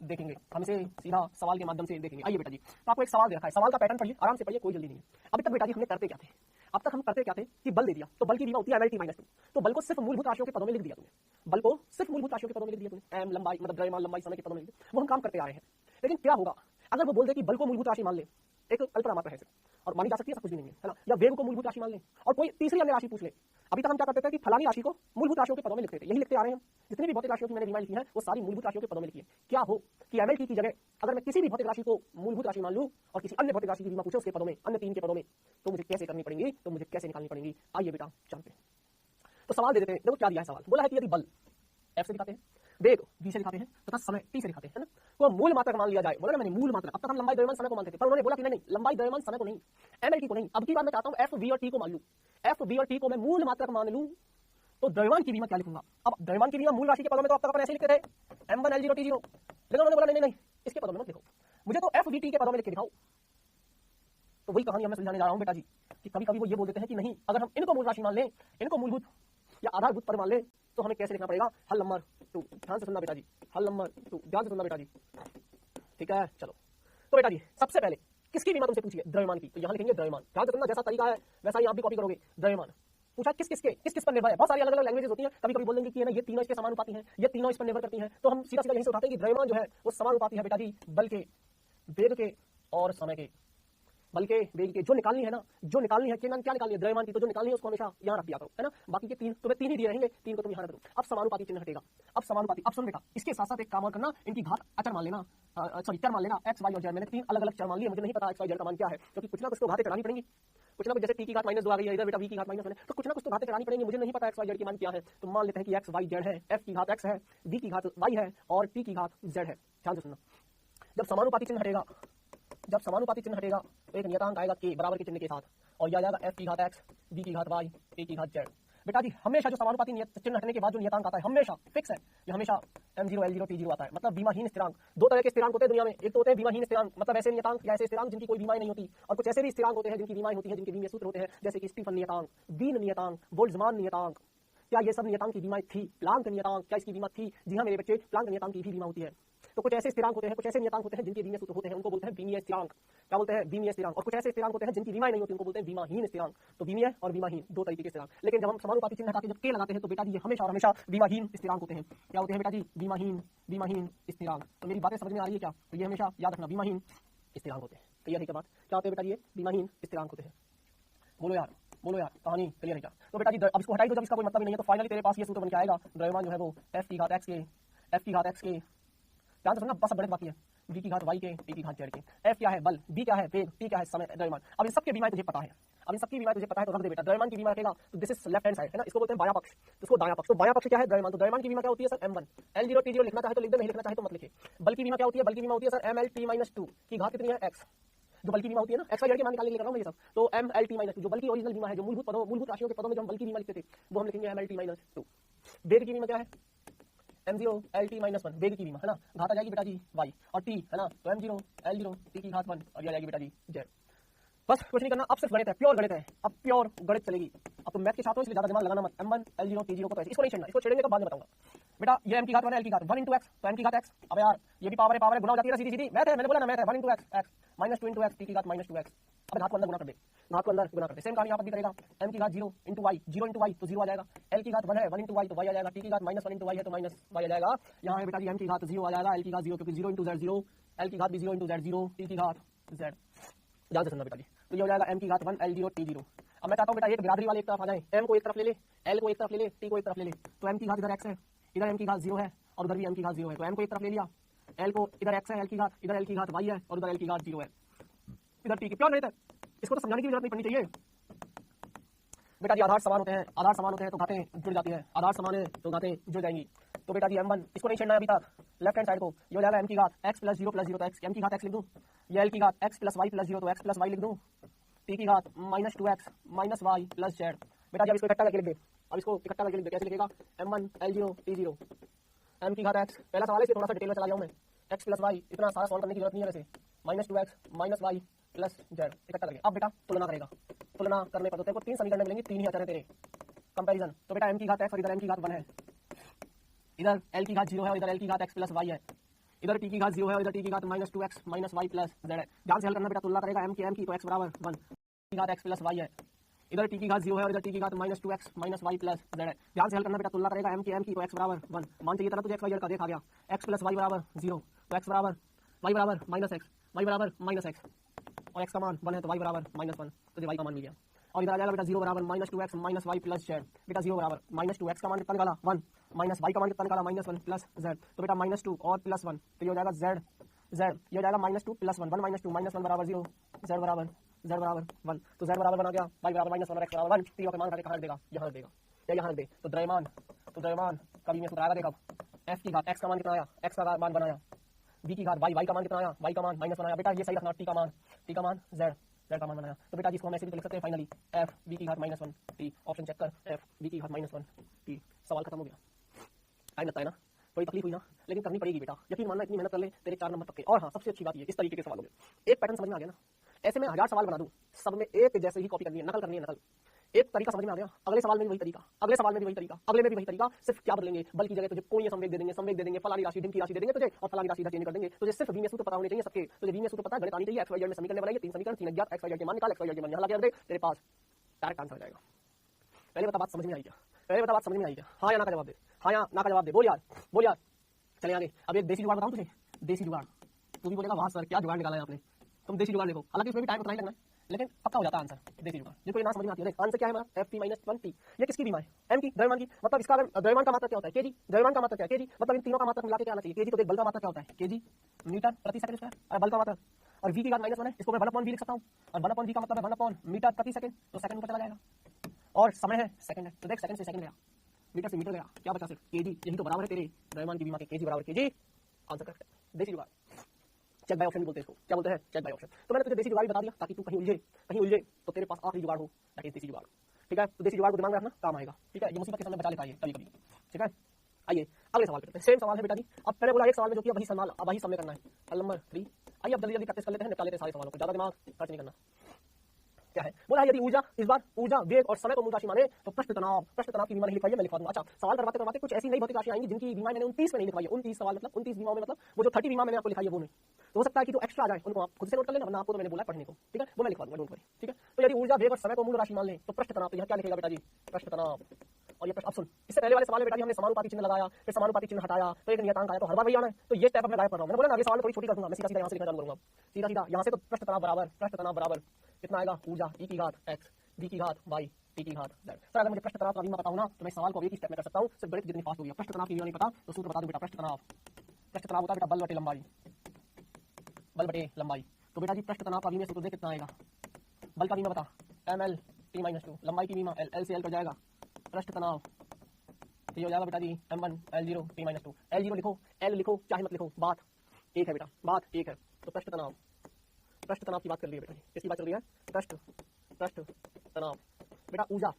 देखेंगे, हम इसे सीधा सवाल के माध्यम से देखेंगे। आइए बेटा जी, तो आपको एक सवाल दे रखा है, सवाल का पैटर्न पढ़िए, आराम से पढ़िए, कोई जल्दी नहीं है। अभी तक बेटा जी हमने करते क्या थे? अब तक हम करते क्या थे कि बल दे दिया, तो बल की बीमा होती है mlt-2, तो बल को सिर्फ मूलभूत राशियों के पदों में लिख दिया तुमने, बल को सिर्फ मूलभूत राशियों के पदों में लिख दिया तुमने, m लंबाई मतलब द्रव्यमान लंबाई समय के पदों में लिख दिया। वो हम काम करते आ रहे हैं, लेकिन क्या होगा अगर वो बोल दे कि बल को मूलभूत राशि मान ले, एक कल्पना मात्र है सिर्फ, और मानी जा सकती है, सब कुछ भी नहीं है ना, या वेग को मूलभूत राशि मान ले और कोई तीसरी अन्य राशि पूछ ले। अभी तक हम क्या करते थे कि फलानी राशि को मूलभूत राशियों के पदों में लिखते थे, यही लिखते आ रहे हैं। जितनी भी भौतिक राशियों की मैंने बीमा लिखी है वो सारी मूलभूत राशियों के पदों में लिखी है। क्या हो कि mlt की जगह अगर मैं किसी भी भौतिक राशि को मूलभूत राशि मान लूं और किसी अन्य भौतिक राशि की बीमा पूछो उसके पदों में, अन्य 3 के पदों में, तो मुझे कैसे करनी पड़ेगी, तो मुझे कैसे निकालनी पड़ेगी? आइए बेटा चलते हैं। तो सवाल दे देते हैं, देखो क्या दिया है सवाल, बोला है कि यदि बल f से दिखाते हैं, वेग v से दिखाते हैं तथा समय t से दिखाते हैं, है ना, तो मूल मात्रक मान लिया जाए। बोला ना मैंने मूल मात्रक, अब तक हम लंबाई द्रव्यमान समय को मानते थे, पर उन्होंने बोला कि नहीं लंबाई द्रव्यमान समय को नहीं, mlt को नहीं। अब की बार मैं चाहता हूं f v और t को मान लूं, f v और t को मैं मूल मात्रक मान लूं तो द्रव्यमान की विमा क्या लिखूंगा? अब द्रव्यमान की विमा मूल राशि के पदों में तो अब तक अपन ऐसे ही लिखते थे m1 L0 T0, लेकिन उन्होंने बोला नहीं, इसके पदों में मत लिखो, मुझे तो FVT के पदों में लिख के दिखाओ। तो वही कहानी मैं समझाने जा रहा हूं बेटा जी, कि कभी कभी वो ये बोल देते हैं कि नहीं, अगर हम इनको मूल राशि मान लें, इनको मूलभूत या आधारभूत पद मान लें, तो हमें कैसे लिखना पड़ेगा? हल नंबर 2, ध्यान से सुनना बेटा जी, हल नंबर 2 ध्यान से सुनना बेटा जी, ठीक है। चलो तो बेटा जी सबसे पहले किसकी विमा तुमसे पूछी है? द्रव्यमान की। तो यहाँ लिखेंगे द्रव्यमान, ध्यान से सुनना, जैसा तरीका है वैसा ही आप भी कॉपी करोगे। द्रव्यमान पूछा किस किस पर निर्भर है? बहुत सारी अलग अलग लैंग्वेजेस होती हैं, कभी कभी बोल देंगे कि है ना ये तीनों इसके समानुपाती हैं, ये तीनों इस पर निर्भर करती हैं, तो हम सीधा सीधा यहीं से उठाते हैं कि द्रव्यमान जो है वो समानुपाती है बेटा जी बल के, वेग के और समय के। बल के, वेग के जो निकालनी है ना, जो निकालनी है, क्या निकालनी है? द्रव्यमान की, तो जो निकालनी है उसको हमेशा यहाँ रख दिया करो, है ना। बाकी के तीन तुम्हें तीन ही दिए रहेंगे, तीन को तुम यहाँ रख दो। अब समानुपाती चिन्ह हटेगा, अब समानुपाती। अब सुन बेटा, इसके साथ साथ एक काम और करना, इनकी घात अचर मान लेना, सॉरी चर मान लेना, एक्स वाई और जेड। मैंने तीन अलग अलग चर मान लिए, मुझे नहीं पता एक्स वाई जेड का मान क्या है, क्योंकि कुछ ना कुछ तो घातें चढ़ानी पड़ेंगी, कुछ ना कुछ, जैसे टी की घात -2 आ गई है इधर बेटा, वी की घात -1 है, तो कुछ ना कुछ तो घातें चढ़ानी पड़ेंगी, मुझे नहीं पता एक्स वाई जेड की मान क्या है। तो मान लेते हैं कि एक्स वाई जेड है, एफ की घात एक्स है, डी की घात वाई है और टी की घात जेड है। ध्यान से सुनना, जब समानुपाती चिन्ह हटेगा, जब समानुपाती चिन्ह हटेगा तो एक नियतांक आएगा के बराबर के चिन्ह के साथ, और यह आ जाएगा एफ की घात एक्स, बी की घात वाई, ए की घात जेड। बेटा जी हमेशा जो समानुपाती चिन्ह हटने के बाद जो नियतांक आता है, हमेशा फिक्स है, ये हमेशा m0 L0 T0 आता है, मतलब बीमाहीन स्थिरांक। दो तरह के स्थिरांक होते हैं दुनिया में, एक तो होते हैं बीमाहीन स्थिरांक, मतलब ऐसे नियतांक या ऐसे स्थिरांक जिनकी कोई बीमाएं नहीं होती, और कुछ ऐसे भी स्थिरांक होते हैं जिनकी बीमाएं होती हैं, जिनके बीमीय सूत्र होते हैं, जैसे कि स्टीफन नियतांक, वीन नियतांक, बोल्ट्जमान नियतांक। क्या ये सब नियतांक की बीमाएं थी? प्लांक नियतांक, क्या इसकी बीमा थी? जी हाँ मेरे बच्चे, प्लांक नियतांक की भी बीमा होती है। तो कुछ ऐसे स्थिरांक होते हैं, कुछ ऐसे नियतांक होते हैं जिनके बीमीय सूत्र होते हैं, उनको बोलते हैं बीमीय स्थिरांक। क्या बोलते हैं? बीमीय स्थिरांक। और कुछ ऐसे स्थिरांक होते हैं जिनकी बीमाएं नहीं होती, उनको बोलते हैं बीमाहीन स्थिरांक। तो बीमीय और बीमाहीन दो तरीके के स्थिरांक। लेकिन जब हम समानुपाती चिन्ह हटा के जब के लगाते हैं तो बेटा जी हमेशा और हमेशा बीमाहीन स्थिरांक होते हैं। क्या होते हैं बेटा जी? बीमाहीन स्थिरांक। तो मेरी बातें समझ में आ रही है क्या? तो ये हमेशा याद रखना, बीमाहीन स्थिरांक होते हैं। क्लियर है क्या बात? क्या होते हैं बेटा? ये बीमाहीन स्थिरांक होते हैं। बोलो यार, बोलो यार, कहानी क्लियर है क्या? तो बेटा जी अब इसको हटाई दो, जब इसका कोई मतलब ही नहीं है, तो फाइनली तेरे पास ये सूत्र बन के आएगा, द्रव्यमान जो है वो एफ की घात एक्स के, एफ की घात एक्स के, ध्यान से सुनना, बस गणित बाकी है, बी की घात वाई के, टी की घात जेड के। एफ क्या है? बल, बी क्या है? वेग, टी क्या है? समय, द्रव्यमान। अब इन सबके बीमाएं तुझे पता है, अब इन सबकी बीमाएं तुझे पता है, तो रख दे बेटा। द्रव्यमान की बीमा रखेगा तो this is left hand side, है ना, इसको बोलते हैं बायां पक्ष, इसको दायां पक्ष। तो बायां पक्ष क्या है? द्रव्यमान। तो द्रव्यमान की बीमा क्या होती है सर? m1 L0 T0 लिखना चाहे तो लिख दे, नहीं लिखना चाहे तो मत लिखे। बल की बीमा क्या होती है? बल की बीमा होती है सर MLT-2 की घात कितनी है? x। जो बल की बीमा होती है ना, एक्स वाई जेड की मान निकालने के लिए कर रहा हूं मैं ये सब। तो MLT-2 जो बल की ओरिजिनल बीमा है, जो मूलभूत राशियों के पदों में जो हम बल की बीमा लिखते थे, वो हम लिखेंगे MLT-2। वेग की बीमा क्या है? m0 L t-1, वेग की बीमा, है ना, घात आ जाएगी बेटा जी y, और t है ना, तो m0 L0 t की घात 1, और ये आ जाएगी बेटा जी z। बस कुछ नहीं करना, अब सिर्फ गणित है, प्योर गणित है, अब प्योर गणित चलेगी। अब तुम मैथ के साथ हो इसलिए ज्यादा दिमाग लगाना मत। m1 L0 T0 को तो इसको नहीं छेड़ना, इसको छेड़ेंगे तो बाद में बताऊंगा बेटा। ये m की घात 1 है, L की घात 1 into x, तो m की घात x, अब यार ये भी पावर है, गुना हो जाती है सीधी सीधी, मैथ है, मैंने बोला ना मैथ है। 1 into x, x -2 into x, t की घात -2x। अब घात को अंदर गुना कर दे, घात को अंदर गुना कर दे। सेम काम यहाँ पर भी करेगा, m की घात 0 into y, 0 into y तो 0 आ जाएगा। l की घात 1 है, 1 into y तो y आ जाएगा। t की घात -1 into y है तो माइनस y आ जाएगा। यहाँ है बेटा जी m की घात 0 आ जाएगा, l की घात 0 क्योंकि 0 into z 0, l की घात भी 0 into z 0, t की घात z। ध्यान से सुनना बेटा जी, तो ये हो जाएगा m की घात 1 L0 T0। अब मैं चाहता हूँ बेटा एक बिरादरी वाले एक तरफ आ जाए, m को एक तरफ ले ले, l को एक तरफ ले ले, t को एक तरफ ले ले। तो m की घात इधर x है, इधर m की घात 0 है, और उधर भी m की घात 0 है। तो m को एक तरफ ले लिया, l को इधर x है, l की घात, इधर l की घात y है, और उधर l की घात 0 है, इधर t की। प्योर गणित है, इसको तो समझाने की जरूरत नहीं पड़नी चाहिए बेटा जी। आधार समान होते हैं, आधार समान होते हैं तो घातें जुड़ जाती है, आधार समान है तो घातें जुड़ जाएंगी। तो बेटा जी m1 इसको नहीं छेड़ना है अभी तक, लेफ्ट हैंड साइड को। ये हो जाएगा m की घात x + 0 + 0 तो x, m की घात x लिख दूं, ये l की घात x + y + 0 तो x + y लिख दूं, t की घात -2x - y + z। बेटा जब इसको इकट्ठा करके लिख दे, अब इसको इकट्ठा करके लिख दे, कैसे लिखेगा? m1 L0 T0, m की घात x, पहला सवाल है इसलिए थोड़ा सा डिटेल में चला गया हूं मैं, x + y, इतना सारा सॉल्व करने की जरूरत नहीं है वैसे, -2x - y + z इकट्ठा करके। अब बेटा तुलना करेगा, तुलना करने पर तो तेरे को तीन समीकरण मिलेंगे, तीन ही अचर है तेरे, कंपैरिजन। तो बेटा m की घात x और इधर m की घात 1 है, इधर l की घात 0 है और इधर l की घात x + y है, इधर t की घात 0 है और इधर t की घात -2x - y + z है। ध्यान से हल करना बेटा, तुलना करेगा m की तो x बराबर 1, की घात x + y है, इधर t की घात 0 है और इधर t की घात -2x - y + z है। ध्यान से हल करना बेटा, तुलना करेगा m की तो x बराबर 1। मान चाहिए तरह तुझे x y z का देखा गया, x + y बराबर 0, तो x बराबर y बराबर -x, y बराबर -x, और x का मान 1 है तो y बराबर -1, तो y का मान मिल गया। और इधर आ जाएगा बेटा 0 बराबर -2x - y + z। बेटा 0 बराबर -2x का मान कितना निकाला? 1, -y का मान कितना निकाला? -1 + z। तो बेटा -2 और +1 तो ये हो जाएगा z, ये हो जाएगा -2 + 1, 1 - 2, -1 बराबर 0, z बराबर 1, तो z बराबर 1 आ गया, y बराबर -1 और x बराबर 1। तीनों के मान कहाँ देगा? यहाँ देगा या यहाँ दे। तो द्रव्यमान कभी में सूत्र आएगा, देखा f की घात x का मान कितना आया? x का मान बनाया, b की घात y का मान कितना आया? y का मान -1 आया। बेटा ये सही रखना, t का मान z का मान बनाया। तो बेटा जिसको हम ऐसे भी लिख सकते हैं फाइनली f b की घात -1 t, ऑप्शन चेक कर, f b की घात -1 t। सवाल खत्म हो गया। टाइम लगता है ना, थोड़ी तकलीफ हुई ना, लेकिन करनी पड़ेगी बेटा, यकीन मानना, इतनी मेहनत कर ले तेरे 4 नंबर पक्के। और हाँ, सबसे अच्छी बात ये, इस तरीके के सवालों में एक पैटर्न समझ में आ गया ना, ऐसे में 1000 सवाल बना दूं, सब में एक जैसे ही कॉपी करनी है, नकल करनी है, नकल। एक तरीका समझ में आ गया, अगले सवाल में भी वही तरीका, अगले सवाल में भी वही तरीका, अगले में भी वही तरीका, सिर्फ क्या बदलेंगे, बल की जगह तुझे कोई संवेग दे देंगे, संवेग दे देंगे, फलानी राशि, ढिम की राशि दे देंगे तुझे, और फलानी राशि चेंज कर देंगे। तुझे सिर्फ वी में सूत्र पता होने चाहिए सबके, तुझे वी में सूत्र पता है, गणित आनी चाहिए, एक्स वाई जेड में समीकरण बनाइए, 3 समीकरण, 3 अज्ञात, एक्स वाई जेड के मान निकाल, एक्स वाई जेड के मान यहाँ लगा दे, तेरे पास डायरेक्ट आंसर हो जाएगा। पहले बता बात समझ में आई क्या? पहले बता बात समझ में आई क्या? हाँ या ना का जवाब दे, हाँ या ना का जवाब दे, बोल यार, बोल यार। चले आगे, अब एक देसी जुगाड़ बताऊं तुझे, देसी जुगाड़। तू भी बोलेगा वाह सर क्या जुगाड़ निकाला है आपने, तुम देसी जुगाड़ देखो, हालांकि इसमें भी टाइम उतना ही लगना है, लेकिन पक्का हो जाता है आंसर देसी जुगाड़। जिनको ये ना समझ में आती है, आंसर क्या है हमारा, ft-1t। ये किसकी बीमा है? m की, द्रव्यमान की। मतलब इसका अगर द्रव्यमान का मात्रा क्या होता है, kg, द्रव्यमान का मात्रा क्या है, kg, मतलब इन तीनों का मात्रा मिला के क्या आना चाहिए, kg। तो देख बल का मात्रा क्या होता है, kg मीटर प्रति सेकंड स्क्वायर, और बल का मात्रा, और v की घात -1 है, इसको मैं 1/v लिख सकता हूं, और 1/v का मतलब है 1 मीटर प्रति सेकंड, तो सेकंड ऊपर चला जाएगा, और समय है सेकंड है, तो देख सेकंड से सेकंड गया, मीटर से मीटर गया, क्या बचा सिर्फ kg, यही तो बराबर है तेरे द्रव्यमान की बीमा के, kg बराबर kg। आंसर करेक्ट है, देसी जुगाड़। चेक बाय ऑप्शन भी बोलते हैं इसको, क्या बोलते हैं, चेक बाय ऑप्शन। तो मैंने तुझे देसी जुगाड़ बता दिया ताकि तू कहीं उलझे तो तेरे पास आखिरी जुगाड़ हो, दैट इज देसी जुगाड़। ठीक है, तो देसी जुगाड़ को दिमाग में रखना, काम आएगा। ठीक है, ये मुसीबत के समय बचा लेता है कभी कभी। ठीक है, आइए अगले सवाल पे, सेम सवाल है बेटा जी। अब पहले बोला एक सवाल में जो कि वही सवाल, अब वही समय करना है, नंबर 3। आइए अब जल्दी जल्दी प्रैक्टिस कर लेते हैं, निकाल लेते हैं सारे सवालों को, ज्यादा दिमाग खर्च नहीं करना। क्या है बोला, यदि ऊर्जा, इस बार ऊर्जा, वेग और समय को मूल राशि माने तो पृष्ठ तनाव की बीमा नहीं लिखवाई है, मैं लिखवा दूंगा। अच्छा, सवाल करवाते करवाते कुछ ऐसी नई भौतिक राशि आएंगी जिनकी बीमा मैंने 29 में नहीं लिखवाई है। 29 सवाल मतलब 29 बीमाओं में, मतलब वो जो 30 बीमा मैंने आपको लिखाई है वो नहीं, तो हो सकता है कि जो एक्स्ट्रा आ जाए उनको आप खुद से नोट कर लेना, वरना आपको तो मैंने बोला पढ़ने को। ठीक है, वो मैं लिखवा दूंगा, डोंट वरी। ठीक है, तो यदि ऊर्जा, वेग और समय को मूल राशि मान ले तो पृष्ठ तनाव, तो यहाँ क्या लिखेगा बेटा जी, पृष्ठ तनाव। और ये अब सुन, इससे पहले वाले सवाल में बेटा जी हमने समानुपाती चिन्ह लगाया, फिर समानुपाती चिन्ह हटाया, तो एक नियतांक आया, तो हर बार वही आना है, तो ये स्टेप मैं गायब कर रहा हूं। मैंने बोला ना अगले सवाल में थोड़ी छोटी कर दूंगा, मैं सीधा सीधा यहाँ से लिखना चालू करूंगा, सीधा सीधा यहाँ से। तो पृष्ठ तनाव बराबर कितना आएगा, ऊर्जा e की घात x, v की घात y, t की घात z। सर अगर मुझे पृष्ठ तनाव का बीमा पता हो ना, तो मैं सवाल को एक ही स्टेप में कर सकता हूँ, सिर्फ गणित जितनी फास्ट हो गया। पृष्ठ तनाव की बीमा नहीं पता तो सूत्र बता दूं बेटा, पृष्ठ तनाव होता है बेटा बल बटे लंबाई। तो बेटा जी पृष्ठ तनाव का बीमा सूत्र देख कितना आएगा, बल का बीमा बता, ml t-2, लंबाई की बीमा l से l कर जाएगा, पृष्ठ तनाव ये हो जाएगा बेटा जी m1 l0 t-2। l0 लिखो, l लिखो चाहे मत लिखो, बात एक है बेटा, बात एक है। तो पृष्ठ तनाव की बात कर रही है बेटा जी, किसकी बात चल रही है, पृष्ठ तनाव। बेटा ऊर्जा,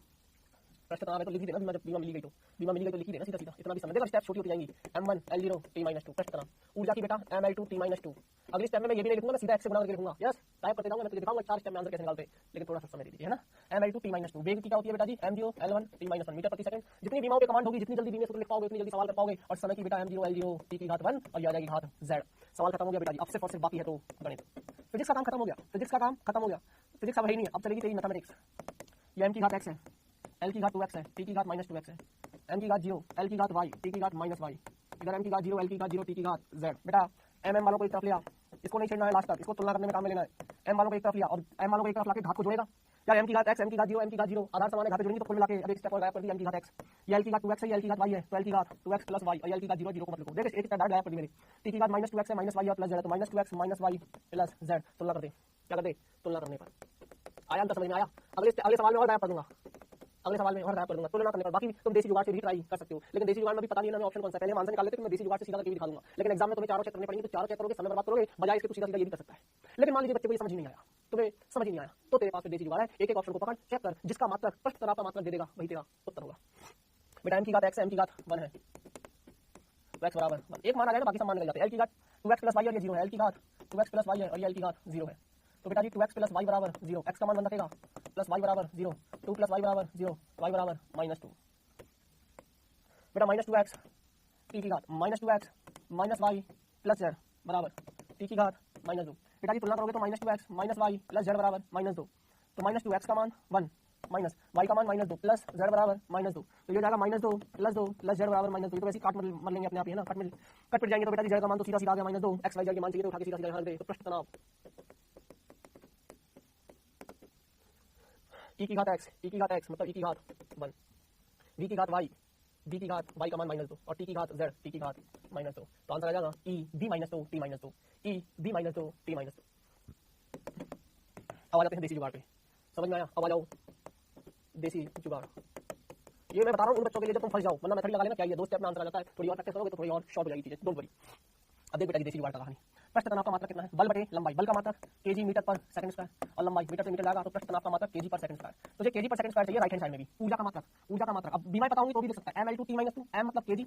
पृष्ठ तनाव है तो लिख ही देना, बीमा मिली गई तो लिख ही देना सीधा, इतना भी समझ देगा, स्टेप छोटी होती जाएंगी। m1 l0 t-2 पृष्ठ तनाव, ऊर्जा की बेटा ml2 t-2। अगले स्टेप में मैं ये भी नहीं लिखूंगा, मैं सीधा x से गुणा करके लिखूंगा। यस, टाइप करते जाऊंगा, मैं तुझे दिखाऊंगा 4 स्टेप में आंसर कैसे निकालते, लेकिन थोड़ा सा समय दे दीजिए, है ना। ml2 t-2, वेग की क्या होती है बेटा जी, m0 l1 t-1 मीटर प्रति सेकंड। जितनी बीमाओं पे कमांड होगी, जितनी जल्दी बीमा सूत्र लिख पाओगे, उतनी जल्दी सवाल कर पाओगे। और समय की बेटा m0 l0 t की घात 1, और ये आ जाएगी घात z। सवाल खत्म हो गया बेटा जी, अब सिर्फ और सिर्फ बाकी है तो गणित। फिजिक्स का काम खत्म हो गया, फिजिक्स अब है ही नहीं, अब चलेगी तेरी मैथमेटिक्स। ये m की घात x है, l की घात 2x है, t की घात -2x है, m की घात 0, l की घात y, t की घात -y, इधर m की घात 0, l की घात 0, t की घात z। बेटा m वालों को एक तरफ लिया, इसको नहीं छेड़ना है लास्ट तक, इसको तुलना करने में काम में लेना है। m वालों को एक तरफ लिया और m वालों को एक तरफ लाके घात को जोड़ेगा, या m की घात x, m की घात 0, m की घात 0 आधार समान है, घात जोड़ेंगे तो कुल मिला के अब एक स्टेप और गायब कर दी, m की घात x। ये l की घात 2x है, ये l की घात y है, तो l की घात 2x + y, और l की घात 0 0 को मत लिखो, देख एक स्टेप गायब कर दी मेरी। t की घात -2x है, -y और +z है, तो -2x -y + z। तुलना कर दे, क्या कर दे, तुलना करने पर आया अंतर समझ में आया। अगले सवाल में और गायब कर दूंगा, तुलना करने पर। बाकी तुम देसी जुगाड़ से भी ट्राई कर सकते हो, लेकिन देसी जुगाड़ में भी पता नहीं है ना ऑप्शन कौन सा, पहले आंसर निकाल लेते तो मैं देसी जुगाड़ से सीधा करके भी दिखा दूंगा। लेकिन एग्जाम में तुम्हें चारों चेक करने पड़ेंगे, तो चारों चेक करोगे, समय बर्बाद करोगे, बजाय इसके तो सीधा ये भी कर सकता है। लेकिन मान लीजिए बच्चे को ये समझ ही नहीं आया, तुम्हें समझ ही नहीं आया, तो तेरे पास देसी जुगाड़ है, एक ऑप्शन को पकड़, चेक कर, जिसका मात्रक पृष्ठ तनाव का मात्रक दे देगा वही तेरा उत्तर होगा। बेटा m की घात x है, m की घात 1 है, तो x बराबर 1, एक मान आ जाएगा, बाकी सब मान निकल जाते हैं। l की घात 2x + y और ये 0 है, l की घात 2x + y है, और ये l की घात 0 है। तो बेटा जी 2x + y बराबर 0, x का मान बन रखेगा, प्लस y बराबर 0, 2 + y बराबर 0, y बराबर -2। बेटा -2x t की घात -2x -y + z बराबर t की घात -2। बेटा जी तुलना करोगे तो -2x -y + z बराबर -2, तो -2x का मान 1 माइनस y का मान -2 प्लस z बराबर -2, तो ये जाएगा -2 + 2 + z बराबर -2। तो वैसे काट मर लेंगे अपने आप ही, है ना, कट पिट जाएंगे। तो बेटा जी z का मान तो सीधा सीधा आ गया -2, x y z के मान चाहिए तो उठा के सीधा सीधा यहाँ रख दे। तो पृष्ठ तनाव e की घात x मतलब e की घात 1, v की घात y, v की घात y का मान -2, और t की घात z, t की घात -2। तो आंसर आ जाएगा e b -2 t -2, e b -2 t -2। अब आ जाते हैं देसी जुगाड़ पे, समझ में आया? अब आ जाओ देसी जुगाड़। ये मैं बता रहा हूँ उन बच्चों के लिए जब तुम फंस जाओ, वरना मेथड लगा लेना, क्या ये 2 स्टेप में आंसर आ जाता है। थोड़ी और प्रैक्टिस करोगे तो थोड़ी और शॉर्ट हो जाएगी चीजें, डोंट वरी। अब देख बेटा जी देसी जुगाड़ का कहानी। पृष्ठ तनाव का मात्रक कितना है? बल बटे लंबाई, बल का मात्रक केजी मीटर पर सेकंड स्क्वायर और लंबाई मीटर से मीटर जाएगा तो पृष्ठ तनाव का मात्रक केजी पर सेकंड स्क्वायर। तुझे केजी पर सेकंड स्क्वायर चाहिए राइट हैंड साइड में भी। ऊर्जा का मात्रक अब बीमार बताऊंगी तो भी लिख सकता है ml2 t-2, m मतलब केजी,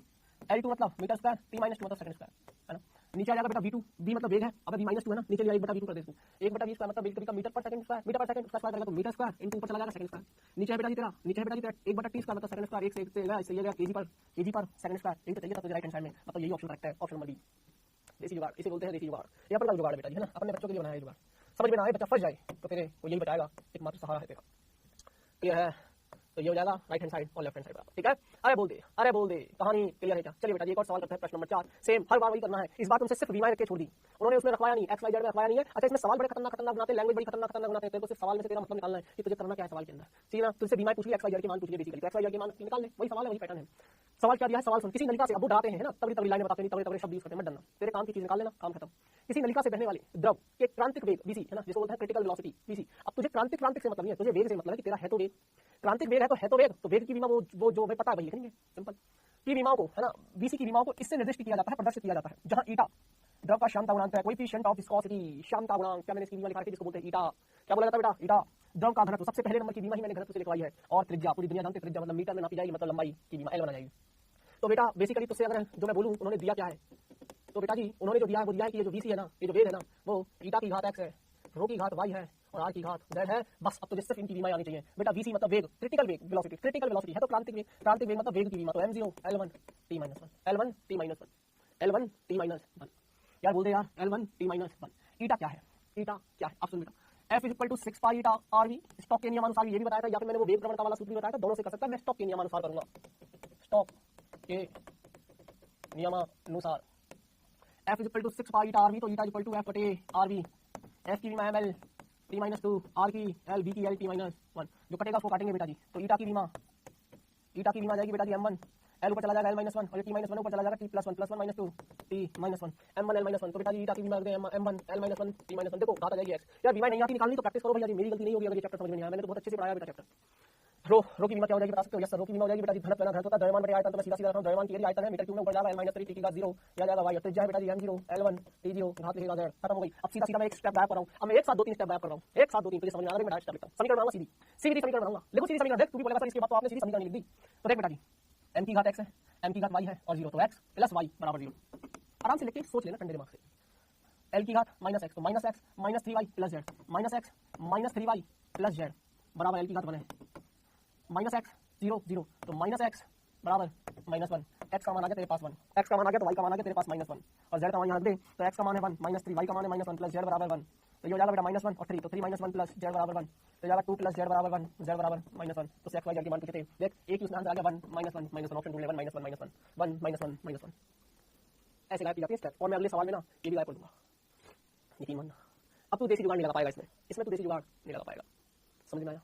l2 मतलब मीटर स्क्वायर, t-2 मतलब सेकंड स्क्वायर, है ना। नीचे आ जाएगा बेटा v2, v मतलब वेग है, अगर v-2 है ना, नीचे 1/v2 कर दे इसको, 1/v स्क्वायर मतलब वेग का मीटर पर सेकंड स्क्वायर, मीटर पर सेकंड स्क्वायर करेगा तो मीटर स्क्वायर इनटू ऊपर चला जाएगा सेकंड स्क्वायर। नीचे है बेटा जी तेरा 1/t स्क्वायर मतलब सेकंड स्क्वायर, 1 से 1 से इससे ये केजी पर सेकंड स्क्वायर, यही तो चाहिए था तुझे राइट हैंड साइड में, मतलब यही ऑप्शन करेक्ट है, ऑप्शन नंबर बी। देसी जुगाड़ इसे बोलते हैं, देसी जुगाड़, ये अपन का जुगाड़ है बेटा जी, है ना, अपने बच्चों के लिए बनाया है जुगाड़। समझ में ना आए बच्चा फंस जाए तो तेरे वो यही बताएगा, एकमात्र सहारा है तेरा। क्लियर है? तो ये हो जाएगा राइट हैंड साइड और लेफ्ट हैंड साइड बराबर, ठीक है। अरे बोल दे कहानी क्लियर है क्या? चलिए बेटा जी एक और सवाल करते हैं, प्रश्न नंबर 4। सेम हर बार वही करना है, इस बार तुमसे सिर्फ वीमाई रख के छोड़ दी, उन्होंने उसमें रखवाया नहीं, एक्स वाई जेड में रखवाया नहीं है। अच्छा इसमें सवाल बड़े खतरनाक बनाते हैं, लैंग्वेज बड़ी खतरनाक बनाते हैं, तेरे को सिर्फ सवाल में से तेरा मतलब निकालना है कि तुझे करना क्या है सवाल के अंदर। ठीक है ना, तुझसे वीमाई पूछ ली, एक्स वाई जेड के मान पूछ लिए बेसिकली, एक्स वाई जेड के मान निकाल ले, वही सवाल है, वही पैटर्न है। सवाल क्या दिया है? सवाल सुन, किसी नलिका से, अब वो डराते हैं ना, तगड़ी लाइनें बताते नहीं, तगड़े शब्द यूज करते हैं, मत डरना, तेरे काम की चीज निकाल लेना, काम खत्म। किसी नलिका से बहने वाले द्रव के क्रांतिक वेग बीसी, है ना, जिसको बोलते हैं क्रिटिकल वेलोसिटी बीसी। अब तुझे क्रांतिक से मतलब नहीं है, तुझे वेग से मतलब है कि तेरा है तो वेग, क्रांतिक वेग है तो वेग, तो वेग की विमा वो जो हमें पता है वही लिखेंगे, सिंपल। की विमाओं को, है ना, बीसी की विमाओं को इससे निर्दिष्ट किया जाता है, प्रदर्शित किया जाता है, जहां ईटा द्रव का श्यामता गुणांक है, कोएफिशिएंट ऑफ विस्कोसिटी, श्यामता गुणांक, क्या मैंने इसकी विमा लिखा है जिसको बोलते हैं ईटा, क्या बोला जाता है बेटा? ईटा। द्रव का घनत्व, सबसे पहले नंबर की विमा ही मैंने घनत्व से लिखवाई है, और त्रिज्या पूरी दुनिया जानते, त्रिज्या मतलब मीटर में नापी जाएगी, मतलब लंबाई की विमा L बना जाएगी। तो बेटा बेसिकली तुझसे अगर जो मैं बोलूं उन्होंने दिया क्या है, तो बेटा जी उन्होंने जो दिया है वो दिया है कि ये जो बीसी है ना, ये जो वेग है ना, वो ईटा की घात x है, रो की घात y है और r की घात z है, बस। अब तो सिर्फ इनकी विमा आनी चाहिए बेटा। बीसी मतलब वेग, क्रिटिकल वेग, वेलोसिटी, क्रिटिकल वेलोसिटी है तो क्रांतिक वेग मतलब वेग की विमा, तो m0 l1 t-1, l1 t-1, l1 t-1। यार बोल दे यार, l1 t-1। ईटा क्या है? ईटा क्या है? आप सुन बेटा, F = 6 पाई ईटा RV, स्टॉक के नियमानुसार ये भी बताया था, या फिर मैंने वो वेग प्रवणता वाला सूत्र भी बताया था, दोनों से कर सकता है। मैं स्टॉक के नियमानुसार करूंगा, स्टॉक के नियमानुसार। F = 6 पाई ईटा RV, तो ईटा = F बटे RV, F की विमा ml t-2, R की L, B की L t-1, जो कटेगा उसको काटेंगे बेटा जी। तो ईटा की विमा आ जाएगी बेटा जी m1, L ऊपर चला जाएगा L-1 और ये t-1 ऊपर चला जाएगा t+1 +1 -2 t-1, m1 L-1। तो बेटा जी ईटा की विमा m1 L-1 t-1, देखो घात आ जाएगी x। यार विमा नहीं आती निकालनी तो प्रैक्टिस करो भैया जी, मेरी गलती नहीं होगी अगर ये चैप्टर समझ में नहीं आया, मैंने तो बहुत अच्छे से पढ़ाया बेटा चैप्टर। रो की विमा क्या हो जाएगी बता सकते हो? यस सर, रो की विमा हो जाएगी बेटा जी, घनत्व का द्रव्यमान बटे आयतन, तो मैं सीधा रहा हूं, द्रव्यमान की एरिया आयतन है, मीटर क्यूब में ऊपर जाएगा L-3 t की घात 0, या जाएगा y, त्रिज्या है बेटा जी m0 L1 t0, घात लिखेगा z, खत्म हो गई। अब सीधा मैं एक स्टेप बैक कर रहा हूं, अब मैं एक साथ 2-3 स्टेप बैक कर रहा हूं, एक साथ 2-3 तुझे समझ में आ रहा है। मैं डायरेक्ट स्टेप लिखता हूं, समीकरण बनाऊंगा, सीधी समीकरण बनाऊंगा, लिखो सीधी समीकरण, देख तू भी बोलेगा सर इसके बाद तो आपने सीधी समीकरण लिख दी। तो देख बेटा जी, m की घात x है, m की घात y है और 0, तो x + y = 0। आराम से लिख के सोच लेना ठंडे दिमाग से। l की घात -x, तो -x -3y + z, -x -3y + z बराबर l की घात 1 है, -x 0 0, तो -x बराबर -1, x का मान आ गया तेरे पास 1, x का मान आ गया तो y का मान आ गया तेरे पास -1, और z का मान यहाँ दे, तो x का मान है 1 -3, y का मान है -1 + z बराबर 1, तो ये हो जाएगा बेटा -1 और 3, तो 3 - 1 + z बराबर 1, तो जाएगा 2 + z बराबर 1, z बराबर -1। तो x y z के मान पूछे थे, देख एक ही उसमें आंसर आ गया 1 -1 ऑप्शन ढूंढ ले, 1 -1 -1 1 ऐसे गायब की जाती है स्टेप। और मैं अगले सवाल में ना ये भी गायब कर दूंगा, यकीन मानना। अब तू देसी जुगाड़ नहीं लगा पाएगा इसमें तू देसी जुगाड़ नहीं लगा पाएगा, समझ में आया,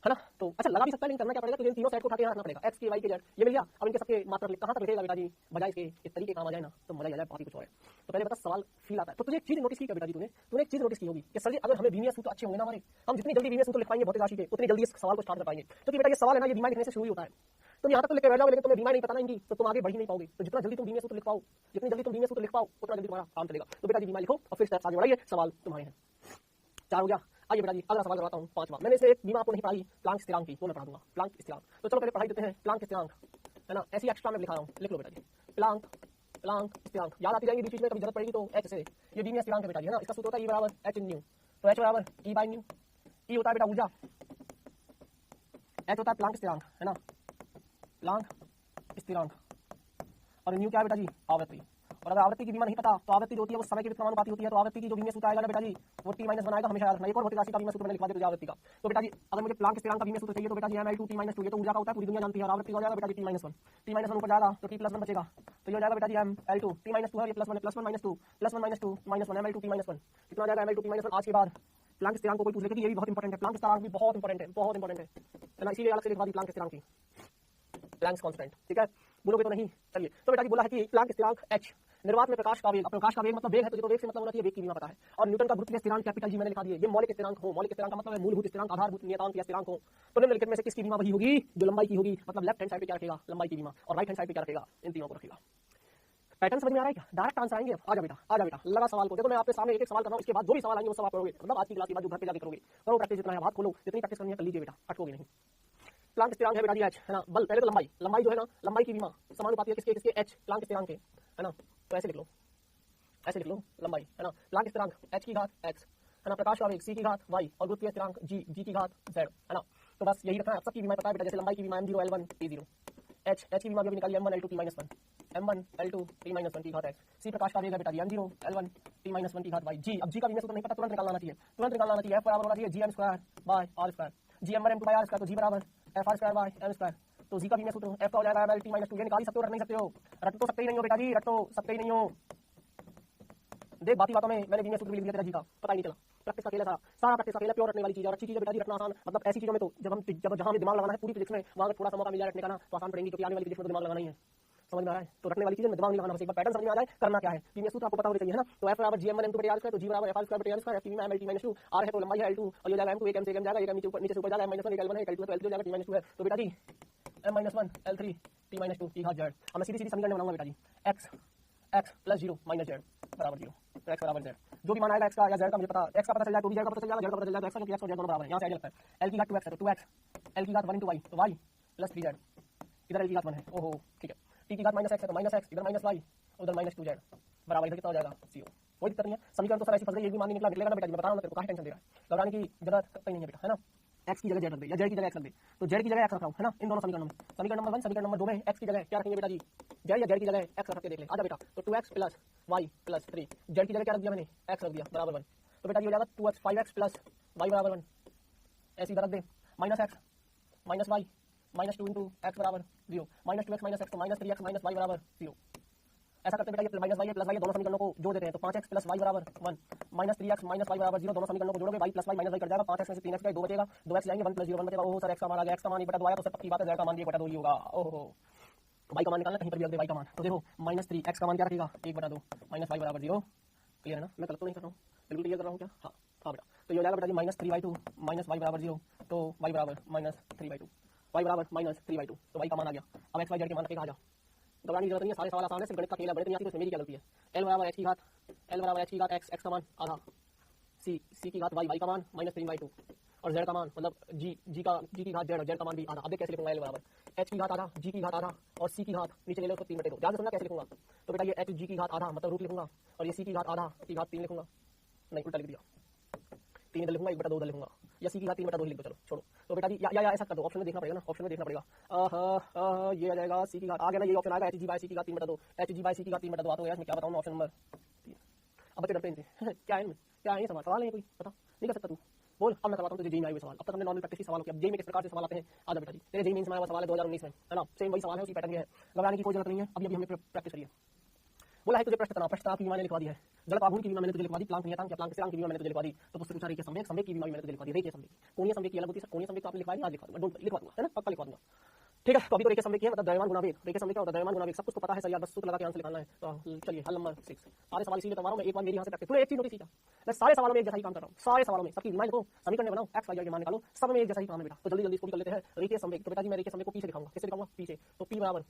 है ना। तो अच्छा लगा भी सकता है, लेकिन करना क्या पड़ेगा, तुझे तीनों साइड को उठा के रखना पड़ेगा, x की y की z, ये मिल गया। अब इनके सबके मात्रक कहां तक लिखेगा बेटा जी, बजाय इसके इस तरीके काम आ जाए ना तो मजा आ जाए, बाकी कुछ और है। तो पहले बता सवाल फील आता है, तो तुझे एक चीज नोटिस की क्या बेटा जी, तूने एक चीज नोटिस की होगी कि सर जी अगर हमें बीमिया सूत्र अच्छे होंगे ना हमारे, हम जितनी जल्दी बीमिया सूत्र लिख पाएंगे भौतिक राशि के, उतनी जल्दी इस सवाल को स्टार्ट कर पाएंगे। क्योंकि बेटा ये सवाल है ना, ये बीमारी लिखने से शुरू ही होता है, तुम यहाँ तक तो लिख के बैठ जाओगे, लेकिन तुम्हें बीमारी नहीं पता ना इनकी, तो तुम आगे बढ़ ही नहीं पाओगे। तो जितना जल्दी तुम बीमिया सूत्र लिख पाओ, जितनी जल्दी तुम बीमिया सूत्र लिख पाओ, उतना जल्दी तुम्हारा काम चलेगा। तो बेटा जी बीमारी लिखो और फिर स्टेप्स आगे बढ़ाइए, सवाल तुम्हारे हैं। 4 हो गया। आइए बेटा जी अगला सवाल करवाता हूँ, 5वां। मैंने इसे एक बीमा आपको नहीं पढ़ाई, प्लांक स्थिरांक की, वो मैं पढ़ा दूंगा, प्लांक स्थिरांक। तो चलो पहले पढ़ाई देते हैं प्लांक स्थिरांक, है ना, ऐसी एक्स्ट्रा में लिखा रहा हूँ, लिख लो बेटा जी प्लांक स्थिरांक, याद आती जाएगी, बीच में कभी जरूरत पड़ेगी तो h से। ये बीमिया स्थिरांक है बेटा जी, है ना, इसका सूत्र होता है E = h/ν, तो h बराबर E/ν। E होता है बेटा ऊर्जा, h होता है प्लांक स्थिरांक, है ना, प्लांक स्थिरांक, और न्यू क्या है बेटा जी, आवृत्ति। और अगर आवृत्ति की बीमा नहीं पता तो आवृत्ति जो होती है वो समय के समानुपाती होती है, तो आवृत्ति की जो बीमिया सूत्र आएगा ना बेटा जी वो t-1 आएगा, हमेशा याद रखना। एक और भौतिक राशि का बीमिया सूत्र मैंने लिखवा दिया आवृत्ति का। तो बेटा जी अगर मुझे प्लांक स्थिरांक का बीमिया सूत्र चाहिए तो बेटा जी ml2 t-2, ये तो ऊर्जा का होता है, पूरी दुनिया जानती है, और आवृत्ति हो जाएगा बेटा जी t-1 ऊपर जाएगा तो t+1 बचेगा, तो ये हो जाएगा बेटा जी ml2 t-2 है, ये +1 +1 -2 ml2 t-1, कितना जाएगा ml2 t-1। आज के बाद प्लांक स्थिरांक को कोई पूछ ले कि ये भी बहुत इंपॉर्टेंट है, प्लांक स्थिरांक भी बहुत इंपॉर्टेंट है ना, इसीलिए अलग से लिखवा दी प्लांक स्थिरांक की, प्लांक्स कांस्टेंट, ठीक है, बोलोगे तो नहीं। चलिए तो बेटा जी बोला है कि प्लांक स्थिरांक h, निर्वात में प्रकाश का वेग, प्रकाश का वेग मतलब वेग है, तो वेग से मतलब होना चाहिए वेग की बीमा पता है, और न्यूटन का गुरुत्वीय स्थिरांक कैपिटल G मैंने लिखा दिया, ये मौलिक स्थिरांक हो, मौलिक स्थिरांक का मतलब है मूलभूत स्थिरांक, आधारभूत नियतांक या स्थिरांक हो, तो निम्नलिखित में से किसकी बीमा वही होगी जो लंबाई की होगी, मतलब लेफ्ट हैंड साइड पे क्या रखेगा, लंबाई की बीमा, और राइट हैंड साइड पे क्या रखेगा, इन तीनों को रखेगा। पैटर्न समझ में आ रहा है क्या? डायरेक्ट आंसर आएंगे। आ जा बेटा लगा सवाल को। देखो मैं आपके सामने एक एक सवाल कर रहा हूँ, इसके बाद जो भी सवाल आएंगे वो सब आप करोगे, मतलब आज की क्लास के बाद जो घर पे जाके करोगे। करो प्रैक्टिस, जितना है हाथ खोलो, जितनी प्रैक्टिस करनी है कर लीजिए बेटा, अटकोगे नहीं। प्लांक स्थिरांक है बेटा जी एच, है ना। बल पहले तो लंबाई जो है ना, लंबाई की विमा समानुपाती है किसके किसके, एच प्लांक स्थिरांक के, है ना। तो ऐसे लिख लो, ऐसे लिख लो लंबाई, है ना। प्लांक स्थिरांक एच की घात एक्स, है ना। प्रकाश का वेग सी की घात वाई, और गुरुत्वीय स्थिरांक जी, जी की घात जेड, है ना। तो बस यही रखना है। सबकी विमा पता है बेटा, जैसे लंबाई की विमा m0 L1 T0, एच की विमा भी निकाली m1 L2 T-1, m1 L2 T-1 की घात x, सी प्रकाश का वेग है बेटा जी m0 L1 T-1 की घात y, जी अब जी का विमा सूत्र नहीं पता, तुरंत निकालना चाहिए, तुरंत निकालना चाहिए। f बराबर होना चाहिए gm square by r square, G m1 m2 by r square, तो g बराबर f r square by m square. तो जी का विमा सूत्र f का हो जाएगा m T-2, ये निकाल सकते हो, रट नहीं सकते हो, रट तो सकते ही नहीं हो बेटा जी, रट तो सकते ही नहीं हो। देख बाती बातों में मैंने विमा सूत्र भी लिख दिया तेरा जी का, पता ही नहीं चला। प्रैक्टिस का खेल है सारा प्रैक्टिस का खेल है, प्योर रटने वाली चीज है। और अच्छी चीज है बेटा जी रटना आसान, मतलब ऐसी चीजों में तो जब जहां हमें दिमाग लगाना है पूरी फिजिक्स में, वहां थोड़ा सा मौका मिल जाए रटने का ना, तो आसान पड़ेगी, क्योंकि आने वाली फिजिक्स में दिमाग लगाना ही है। समझ में आ रहा है? तो रटने वाली चीजें में दिमाग नहीं लगाना, बस एक बार पैटर्न समझ में आ जाए, करना क्या है, विमा सूत्र आपको पता होना चाहिए, है ना। तो f बराबर gm1 m2 r स्क्वायर, तो g बराबर f r square r square, f की विमा m L T-2, r है तो लंबाई है L2, और ये जाएगा m2 एक m से एक m जाएगा, एक m नीचे से ऊपर जाएगा, m-1 एक L1 है, एक L2 है, तो L3 जाएगा T-2 है। तो बेटा जी m-1 L3 T-2 की घात z। अब मैं सीधी सीधी समीकरण बनाऊंगा बेटा जी, x प्लस 0 माइनस z बराबर 0, तो x बराबर z, जो भी मान आएगा x का या z का मुझे पता, x का पता चल जाए तो भी z का पता चल जाएगा, z का पता चल जाएगा, x का, क्योंकि x और z दोनों बराबर है। यहाँ से आइडिया लगता है, l की घात 2x है तो 2x, l की घात 1 into y तो y प्लस 3z, इधर l की घात 1 है, ओहो ठीक है, t की घात माइनस x है तो माइनस x, इधर माइनस y, उधर माइनस 2z बराबर, इधर कितना हो जाएगा 0। कोई दिक्कत नहीं है, समीकरण तो सर ऐसी फंस गई, ये भी मान नहीं निकलेगा ना बेटा जी, मैं बता रहा हूँ तेरे को, काहे टेंशन दे रहा है, घबराने की जरूरत कहीं नहीं है बेटा, है ना। x की जगह z रख दे या z की जगह x रख दे, तो z की जगह x रख रहा हूँ, है ना, इन दोनों समीकरणों में। समीकरण नंबर 1 समीकरण नंबर 2 में x की जगह क्या रखेंगे बेटा जी, z या z की जगह x रख के देख ले, आजा बेटा। तो 2x plus y plus 3, z की जगह क्या रख दिया मैंने, x रख दिया बराबर 1, तो बेटा ये हो जाएगा 2x 5x प्लस y बराबर 1, ऐसे इधर रख दे, minus x minus y minus 2 into x बराबर 0, माइनस 2x माइनस x तो माइनस 3x माइनस y बराबर 0। ऐसा करते बेटा ये माइनस y प्लस y दोनों समीकरणों को जोड़ देते हैं, तो 5x प्लस y बराबर 1 माइनस 3x माइनस y बराबर 0, दोनों समीकरणों को जोड़ोगे y plus y minus y cut जाएगा, 5x में से 3x का 2 बचेगा, 2x जाएंगे 1 प्लस 0 1 बचेगा। ओहो सर x का मान आ गया, x का मान 1 बटा 2 आया, तो सर पक्की बात है z का मान 1 बटा 2 ही होगा। ओहो y का मान निकालना, कहीं पर भी रख दे y का मान, तो देखो माइनस 3 x का मान क्या रखेगा 1 बटा 2 माइनस y बराबर 0, क्लियर है ना, मैं गलत तो नहीं कर रहा हूँ, बिल्कुल क्लियर कर रहा हूँ क्या, हाँ बेटा। तो ये हो जाएगा बेटा जी माइनस 3/2 माइनस y बराबर 0, तो y बराबर माइनस 3/2, y बराबर माइनस 3/2, तो y का मान आ गया। अब x y z के मान रखेगा, आ जा, घबराने की जरूरत नहीं है, सारे सवाल आसान है, सिर्फ गणित का खेल है, गणित नहीं आती तो मेरी क्या गलती है। l बराबर h की घात x, x का मान आधा, c की घात y, y का मान माइनस 3/2, और z का मान मतलब g की घात z, और z का मान भी आधा। अब देख कैसे लिखूंगा, l बराबर h की घात आधा, g की घात आधा, और c की घात नीचे ले लो तो 3/2, ध्यान से सुनना कैसे लिखूंगा। तो बेटा ये h g की घात आधा मतलब रूट लिखूंगा, और ये c की घात आधा की घात 3 लिखूंगा, नहीं उल्टा लिख दिया, 3 इधर लिखूंगा 1 बटा 2 उधर लिखूंगा, या c की घात 3 बटा 2 लिख दो, चलो छोड़ो। तो बेटा जी या ऐसा कर दो, ऑप्शन में देखना पड़ेगा ना, ऑप्शन में देखना पड़ेगा, ये आ जाएगा c की घात, आ गया ना, ये ऑप्शन आएगा h g बाय c की घात 3 बटा 2, h g बाय c की घात 3 बटा 2 आता है, मैं क्या बताऊँ ऑप्शन नंबर 3। अब बच्चे डरते हैं इनसे क्या है इनमें, क्या है ये सवाल नहीं कोई पता नहीं कर सकता तू, बोल। अब मैं करवाता हूँ तुझे जेई में आए हुए सवाल, अब तक हमने नॉर्मल प्रैक्टिस के सवाल किया, जेई में किस प्रकार से सवाल आते हैं, आजा बेटा जी, तेरे जेई में आया हुआ सवाल है 2019 में, है ना, सेम वही सवाल है, उसी पैटर्न में है, घबराने की कोई जरूरत नहीं है, अभी हमने प्रैक्टिस करी है। बोला है तुझे प्रश्न तनाव की विमा मैंने लिखवा दी है, जड़त्व आघूर्ण की विमा मैंने तुझे लिखवा दी, प्लांक नियतांक या प्लांक स्थिरांक की विमा मैंने तुझे लिखवा दी, तो पुस्तक विचार संवेग संवेग की विमा मैंने तुझे लिखवा दी, रेखीय संवेग, कोणीय संवेग की अलग होती है, कोणीय संवेग तो आपने लिखवा दी, आज लिखवा दूंगा, है ना, पक्का लिखवा दूंगा, ठीक है। तो अभी तो रेखीय संवेग की है, मतलब द्रव्यमान गुणा वेग, रेखीय संवेग क्या होता है, द्रव्यमान गुणा वेग, सब कुछ तो पता है सर यार, बस सूत्र लगा के आंसर निकालना है। तो चलिए हल नंबर 6, सारे सवाल इसीलिए तुम्हारा मैं एक बार मेरी यहाँ से प्रैक्टिस, तूने एक चीज नोटिस किया, मैं सारे सवालों में एक जैसा ही काम कर रहा हूँ, सारे सवालों में सबकी विमाएं को समीकरण बनाओ, x y z के मान निकालो, सब में एक जैसा ही काम है बेटा। तो जल्दी जल्दी इसको भी कर लेते हैं, रेखीय संवेग, तो बेटा जी मैं रेखीय संवेग को पीछे दिखाऊंगा, किससे दिखाऊंगा, पीछे, तो p बराबर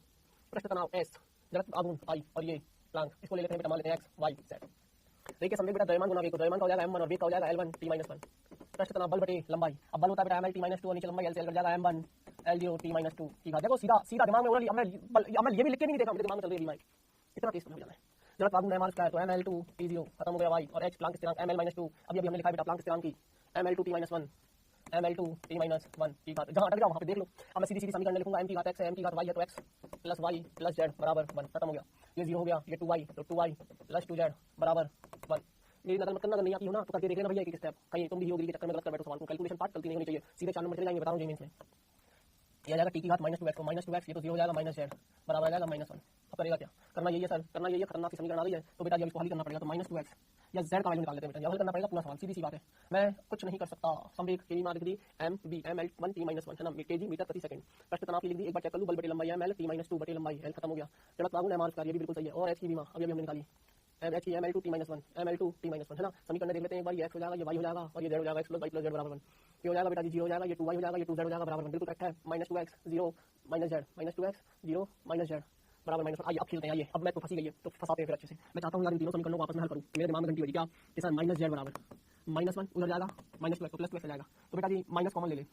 पृष्ठ तनाव s, जड़त्व आघूर्ण i, और ये प्लांक, इसको ले लेते हैं बेटा, मान लेते हैं x y z। रेखीय संवेग बेटा द्रव्यमान गुणा वेग, द्रव्यमान का हो जाएगा m1 और वेग का हो जाएगा L1 T-1, पृष्ठ तनाव बल बटे लंबाई, अब बल होता है बेटा ml T-2 और नीचे लंबाई L से L कट जाएगा m1 L0 T-2 की घात। देखो सीधा दिमाग में उड़ा, मैं ये भी लिख के नहीं देखा, मेरे दिमाग में चल रही है, इतना तेज हो जाना है। जड़त्व आघूर्ण m स्क्वायर, तो ml2 T0 खत्म हो गया y, और h प्लांक स्थिरांक ml-2, अभी हमने लिखा है बेटा प्लांक स्थिरांक की ml2 T-1 ml2 T-1 की घात, जहां अटक जाओ वहां पे देख लो। अब मैं सीधी सीधी समीकरण लिखूंगा, m की घात x है, m की घात y है, तो x plus y plus z बराबर 1, खत्म हो गया, ये 0 हो गया, ये 2y, तो 2y प्लस 2z बराबर 1। मेरी नजर मत करना, अगर नहीं आती हो ना तो करके देख लेना भैया, एक स्टेप, कहीं तुम भी होगी के चक्कर में गलत कर बैठो सवाल को, कैलकुलेशन पार्ट गलती नहीं होनी चाहिए, सीधे 4 नंबर चले जाएंगे, बता रहा हूं जेमेंस में। ये आ जाएगा t की घात -2x, तो -2x, ये तो 0 हो जाएगा, माइनस z बराबर आ जाएगा -1। अब करेगा क्या, करना यही है सर, करना यही है, खतरनाक की समीकरण आ गई है, तो बेटा जब इसको हल करना पड़ेगा, तो -2x या z का वैल्यू निकाल लेते हैं बेटा, या हल करना पड़ेगा पूरा सवाल, सीधी सी बात है, मैं कुछ नहीं कर सकता। संवेग की मान लिख दी ml1 T-1, है ना, kg मीटर प्रति सेकंड, पृष्ठ तनाव की लिख दी, एक बार चेक कर लूं, बल बटे लंबाई ml T-2 बटे लंबाई l, खत्म हो गया। जड़त्व आघूर्ण m स्क्वायर, ये भी बिल्कुल सही है, और h की विमा अभी हमने निकाली ml2 T-1, है ना, समीकरण देख लेते हैं एक बार, ये x हो जाएगा, ये y हो जाएगा, और ये z हो जाएगा, x plus y plus z बराबर 1, ये हो जाएगा बेटा जी 0 हो जाएगा, ये 2y हो जाएगा, ये 2z हो जाएगा बराबर 1, बिल्कुल करेक्ट है, -2x 0 -z, -2x 0 -z बराबर -1। आइए अब खेलते हैं, आइए अब मैं तो फंसी गई है तो फंसाते हैं फिर अच्छे से। मैं चाहता हूँ यार इन तीनों समीकरणों को आपस में हल करूँ। मेरे दिमाग में घंटी बजी क्या कि सर -z बराबर -1 उधर जाएगा -2x तो +2x आ जाएगा। तो बेटा जी माइनस कॉमन ले ले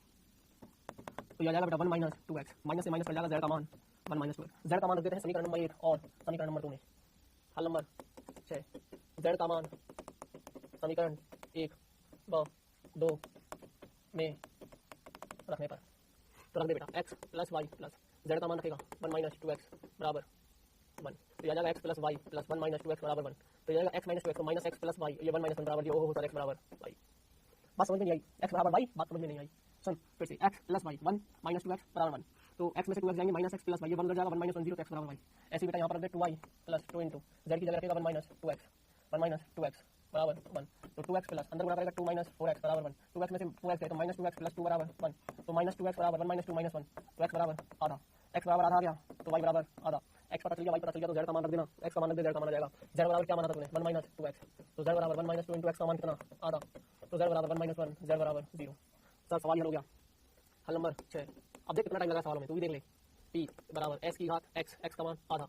तो यह आ जाएगा बेटा 1 - 2x, माइनस से माइनस कर जाएगा z का मान 1 - 2x। z का मान रख देते हैं समीकरण नंबर 1 और समीकरण नंबर 2 में। हल नंबर 6 z का मान समीकरण 1 व 2 में रखने पर तो रख दे बेटा x + y + z का मान रखेगा 1 - 2x बराबर 1। तो यह आ जाएगा x + y + 1 - 2x बराबर 1। तो यह आ जाएगा x - 2x तो -x + y, ये 1 - 1 बराबर 0 हो सर x बराबर y। बात समझ में नहीं आई, x बराबर y बात समझ में नहीं आई। सुन फिर से x + y 1 - 2x बराबर 1। तो x में से 2x जाएंगे -x + y, ये 1 उधर जाएगा 1 - 1 0 तो x बराबर y। ऐसे बेटा यहाँ पर रख दे 2y + 2 × z की जगह रखेगा 1 - 2x, 1 - 2x बराबर 1। तो 2x प्लस अंदर गुणा करेगा 2 - 4x बराबर 1। 2x में से 4x गए तो -2x + 2 बराबर 1। तो -2x बराबर 1 - 2 - 1 तो x बराबर आधा। x बराबर आधा आ गया तो y बराबर आधा। x पता चल गया, y पता चल गया तो z का मान रख देना। x का मान रख दे, z का मान आ जाएगा। z बराबर क्या माना था तूने 1 - 2x, तो z बराबर 1 - 2 × x का मान कितना आधा, तो z बराबर 1 - 1, z बराबर 0। सर सवाल हल हो गया। हल नंबर 6। अब देख कितना टाइम लगा सवालों में, तू भी देख ले। p बराबर s की घात x, x का मान आधा,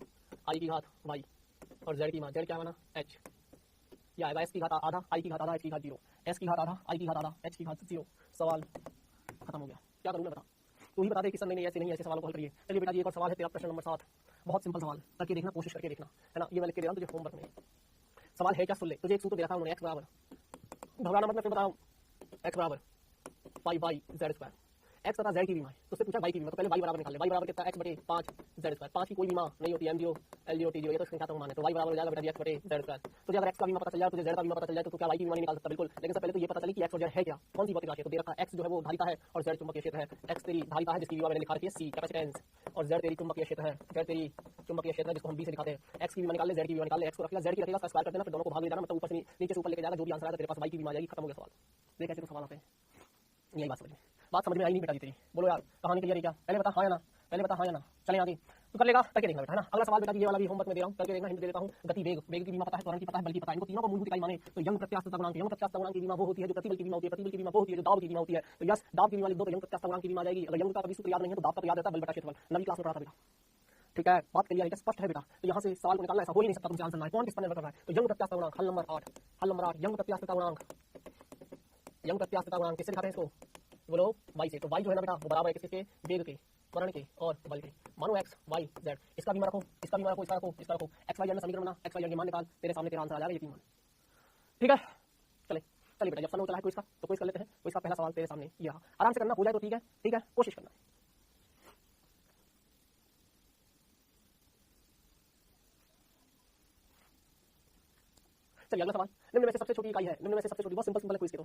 i की घात y और z की मान, z क्या माना h, या आएगा s की घात आधा, i की घात आधा, h की घात 0, s की घात आधा, i की घात आधा, h की घात 0। सवाल खत्म हो गया। क्या करूँ मैं बता, तू ही बता दे कि सर नहीं ऐसे नहीं, ऐसे सवालों को हल करिए। चलिए बेटा जी एक और सवाल है तेरा, प्रश्न नंबर 7। बहुत सिंपल सवाल, करके देखना, कोशिश करके देखना, है ना। ये मैं लिख के दे रहा हूँ तुझे होमवर्क में। सवाल है क्या सुन ले, तुझे एक सूत्र दिया था उन्होंने x बराबर, घबराना मत, मैं फिर बताऊँ, x बराबर 5y/z²। x तथा z की विमा है तो उससे पूछा y की विमा, तो पहले y बराबर निकाल ले। y बराबर कितना x/5z²। 5 की कोई विमा नहीं होती, m0 L0 T0, ये तो संख्या मान है। तो y बराबर हो जाएगा बेटा x/z²। तो अगर x का विमा पता चल जाए, तुझे z का विमा पता चल जाए तो क्या y की विमा नहीं निकाल सकता? बिल्कुल। लेकिन सबसे पहले तो ये पता चले कि x और z है क्या, कौन सी भौतिक राशि है। तो दे रखा है x जो है वो धारिता है और z चुंबकीय क्षेत्र है। x तेरी धारिता है जिसकी विमा मैंने लिखा रखी है c कैपेसिटेंस, और z तेरी चुंबकीय क्षेत्र है, z तेरी चुंबकीय क्षेत्र है जिसको हम b से दिखाते हैं। x की विमा निकाल ले, z की विमा निकाल ले, x को रख ले, z की रखेगा उसका स्क्वायर कर देना, फिर दोनों को भाग ले जाना, मतलब ऊपर से नीचे से ऊपर लेके जाएगा, जो भी आंसर आएगा तेरे पास y की विमा आ जाएगी। खत्म हो गया सवाल। देख ऐसे तो सवाल आते हैं, यही बात समझ में आई नहीं बेटा जी तेरी? बोलो यार कहानी क्लियर है क्या? पहले बता हाँ या ना, पहले बता हाँ या ना। चले आगे तू कर लेगा, करके देखना बेटा, है ना। अगला सवाल बेटा जी ये वाला भी होमवर्क में दे रहा हूँ, करके देखना। हिंट दे देता हूँ, गति वेग, वेग की बीमा पता है, त्वरण की पता है, बल की पता है। इनको तीनों को मूलभूत इकाई माने तो यंग प्रत्यास्थता गुणांक, यंग प्रत्यास्थता गुणांक की बीमा वो होती है जो प्रतिबल की बीमा होती है, प्रतिबल की बीमा वो होती है जो दाब की बीमा होती है। तो यस दाब की बीमा लिख दो तो यंग प्रत्यास्थता गुणांक की बीमा आ जाएगी। अगर यंग का कभी सूत्र याद नहीं है तो दाब का तो याद रहता है, बल बटा क्षेत्रफल, नवी क्लास में पढ़ा था बेटा। ठीक है, बात क्लियर है, स्पष्ट है बेटा। तो यहाँ से सवाल को निकालना ऐसा हो ही नहीं सकता, तुमसे आंसर ना कौन किस पर निर्भर कर रहा है। तो यंग प्रत्यास्थता गुणांक, हल नंबर 8, हल नंबर 8, यंग प्रत्यास्थता गुणांक, यंग प्रत्यास्थता गुणांक किससे दिखाते हैं इसको? बोलो y से। तो y जो है ना बेटा वो बराबर है किसके? वेग के, त्वरण के और बल के। मानो x y z, इसका भी मान रखो, इसका भी मान रखो, इसका रखो, इसका रखो। x y z में समीकरण बना, x y z के मान निकाल, तेरे सामने तेरा आंसर आ जाएगा, ये तीन मान। ठीक है, चलिए बेटा, जब समय चला है क्विज का तो क्विज कर लेते हैं। क्विज का पहला सवाल तेरे सामने ये रहा, आराम से करना, हो जाए तो ठीक है, ठीक है, कोशिश करना। चलिए अगला सवाल, निम्न में से सबसे छोटी इकाई है, निम्न में से सबसे छोटी, बहुत सिंपल है क्विज के।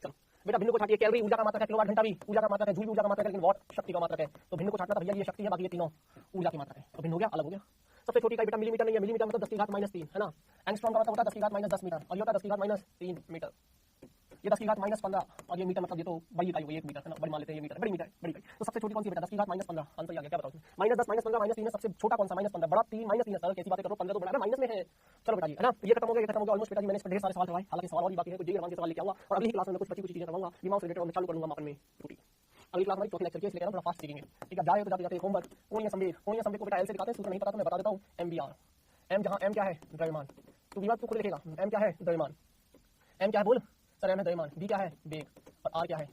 तो बेटा भिन्न को छाटिए, कैलोरी ऊर्जा का मात्रक है, किलोवाट घंटा भी ऊर्जा का मात्रक है, जूल ऊर्जा का मात्रक है, लेकिन वॉट शक्ति का मात्रक है। तो भिन्न को छाटना था भैया, ये शक्ति है, बाकी ये तीनों ऊर्जा की मात्रक है। तो भिन्न हो गया, अलग हो गया। सबसे छोटी इकाई बेटा मिलीमीटर नहीं है, मिलीमीटर मतलब 10 की घात -3, है ना। एंगस्ट्रॉम का मतलब होता है 10 की घात -10 मीटर, और ये होता है 10 की घात -3 मीटर। ये 10 की घात -15 और ये मीटर, मतलब ये तो बड़ी इकाई हुई 1 मीटर, है ना। बड़ी मान लेते हैं, ये मीटर बड़ी मीटर बड़ी इकाई। तो सबसे छोटी कौन सी बेटा? 10 की घात -15। आंसर आ गया, क्या बताओ इसमें? -10 -15 -3 है, सबसे छोटा कौन सा? -15 बड़ा 3 -3 है। सर कैसी बातें करो, 15 तो बड़ा है, माइनस में है। चलो बेटा जी, है ना, ये खत्म हो गया, ये खत्म हो गया ऑलमोस्ट बेटा जी। मैंने इस पर ढेर सारे सवाल करवाए, हालांकि सवाल और भी बाकी है, कुछ जेईई के सवाल लेके आऊंगा और अगली क्लास में कुछ बची कुछ चीजें करवाऊंगा, विमाओं से रिलेटेड, और मैं चालू कर लूंगा मापन में त्रुटि। अगली क्लास हमारी चौथी लेक्चर की, इसलिए थोड़ा फास्ट सीखेंगे। ठीक है, जाए तो जाते जाते होमवर्क, कोणीय संवेग, कोणीय संवेग को बेटा एल से दिखाते हैं, सूत्र नहीं पता तो मैं बता देता हूँ, MBR। एम जहाँ एम क्या है? द्रव्यमान। तो विवाद को खुद लिखेगा, एम क्या है? द्रव्यमान। एम क्या है बोल? सर एम है द्रव्यमान, बी क्या है? वेग, और आर क्या है?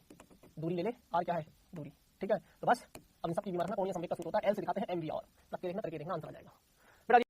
दूरी ले ले, आर क्या है? दूरी। ठीक है, तो बस अब इन सब की बीमार रखना, कोणीय संवेग का सूत्र होता है एल से दिखाते हैं MBR। करके देखना, आंसर आ जाएगा।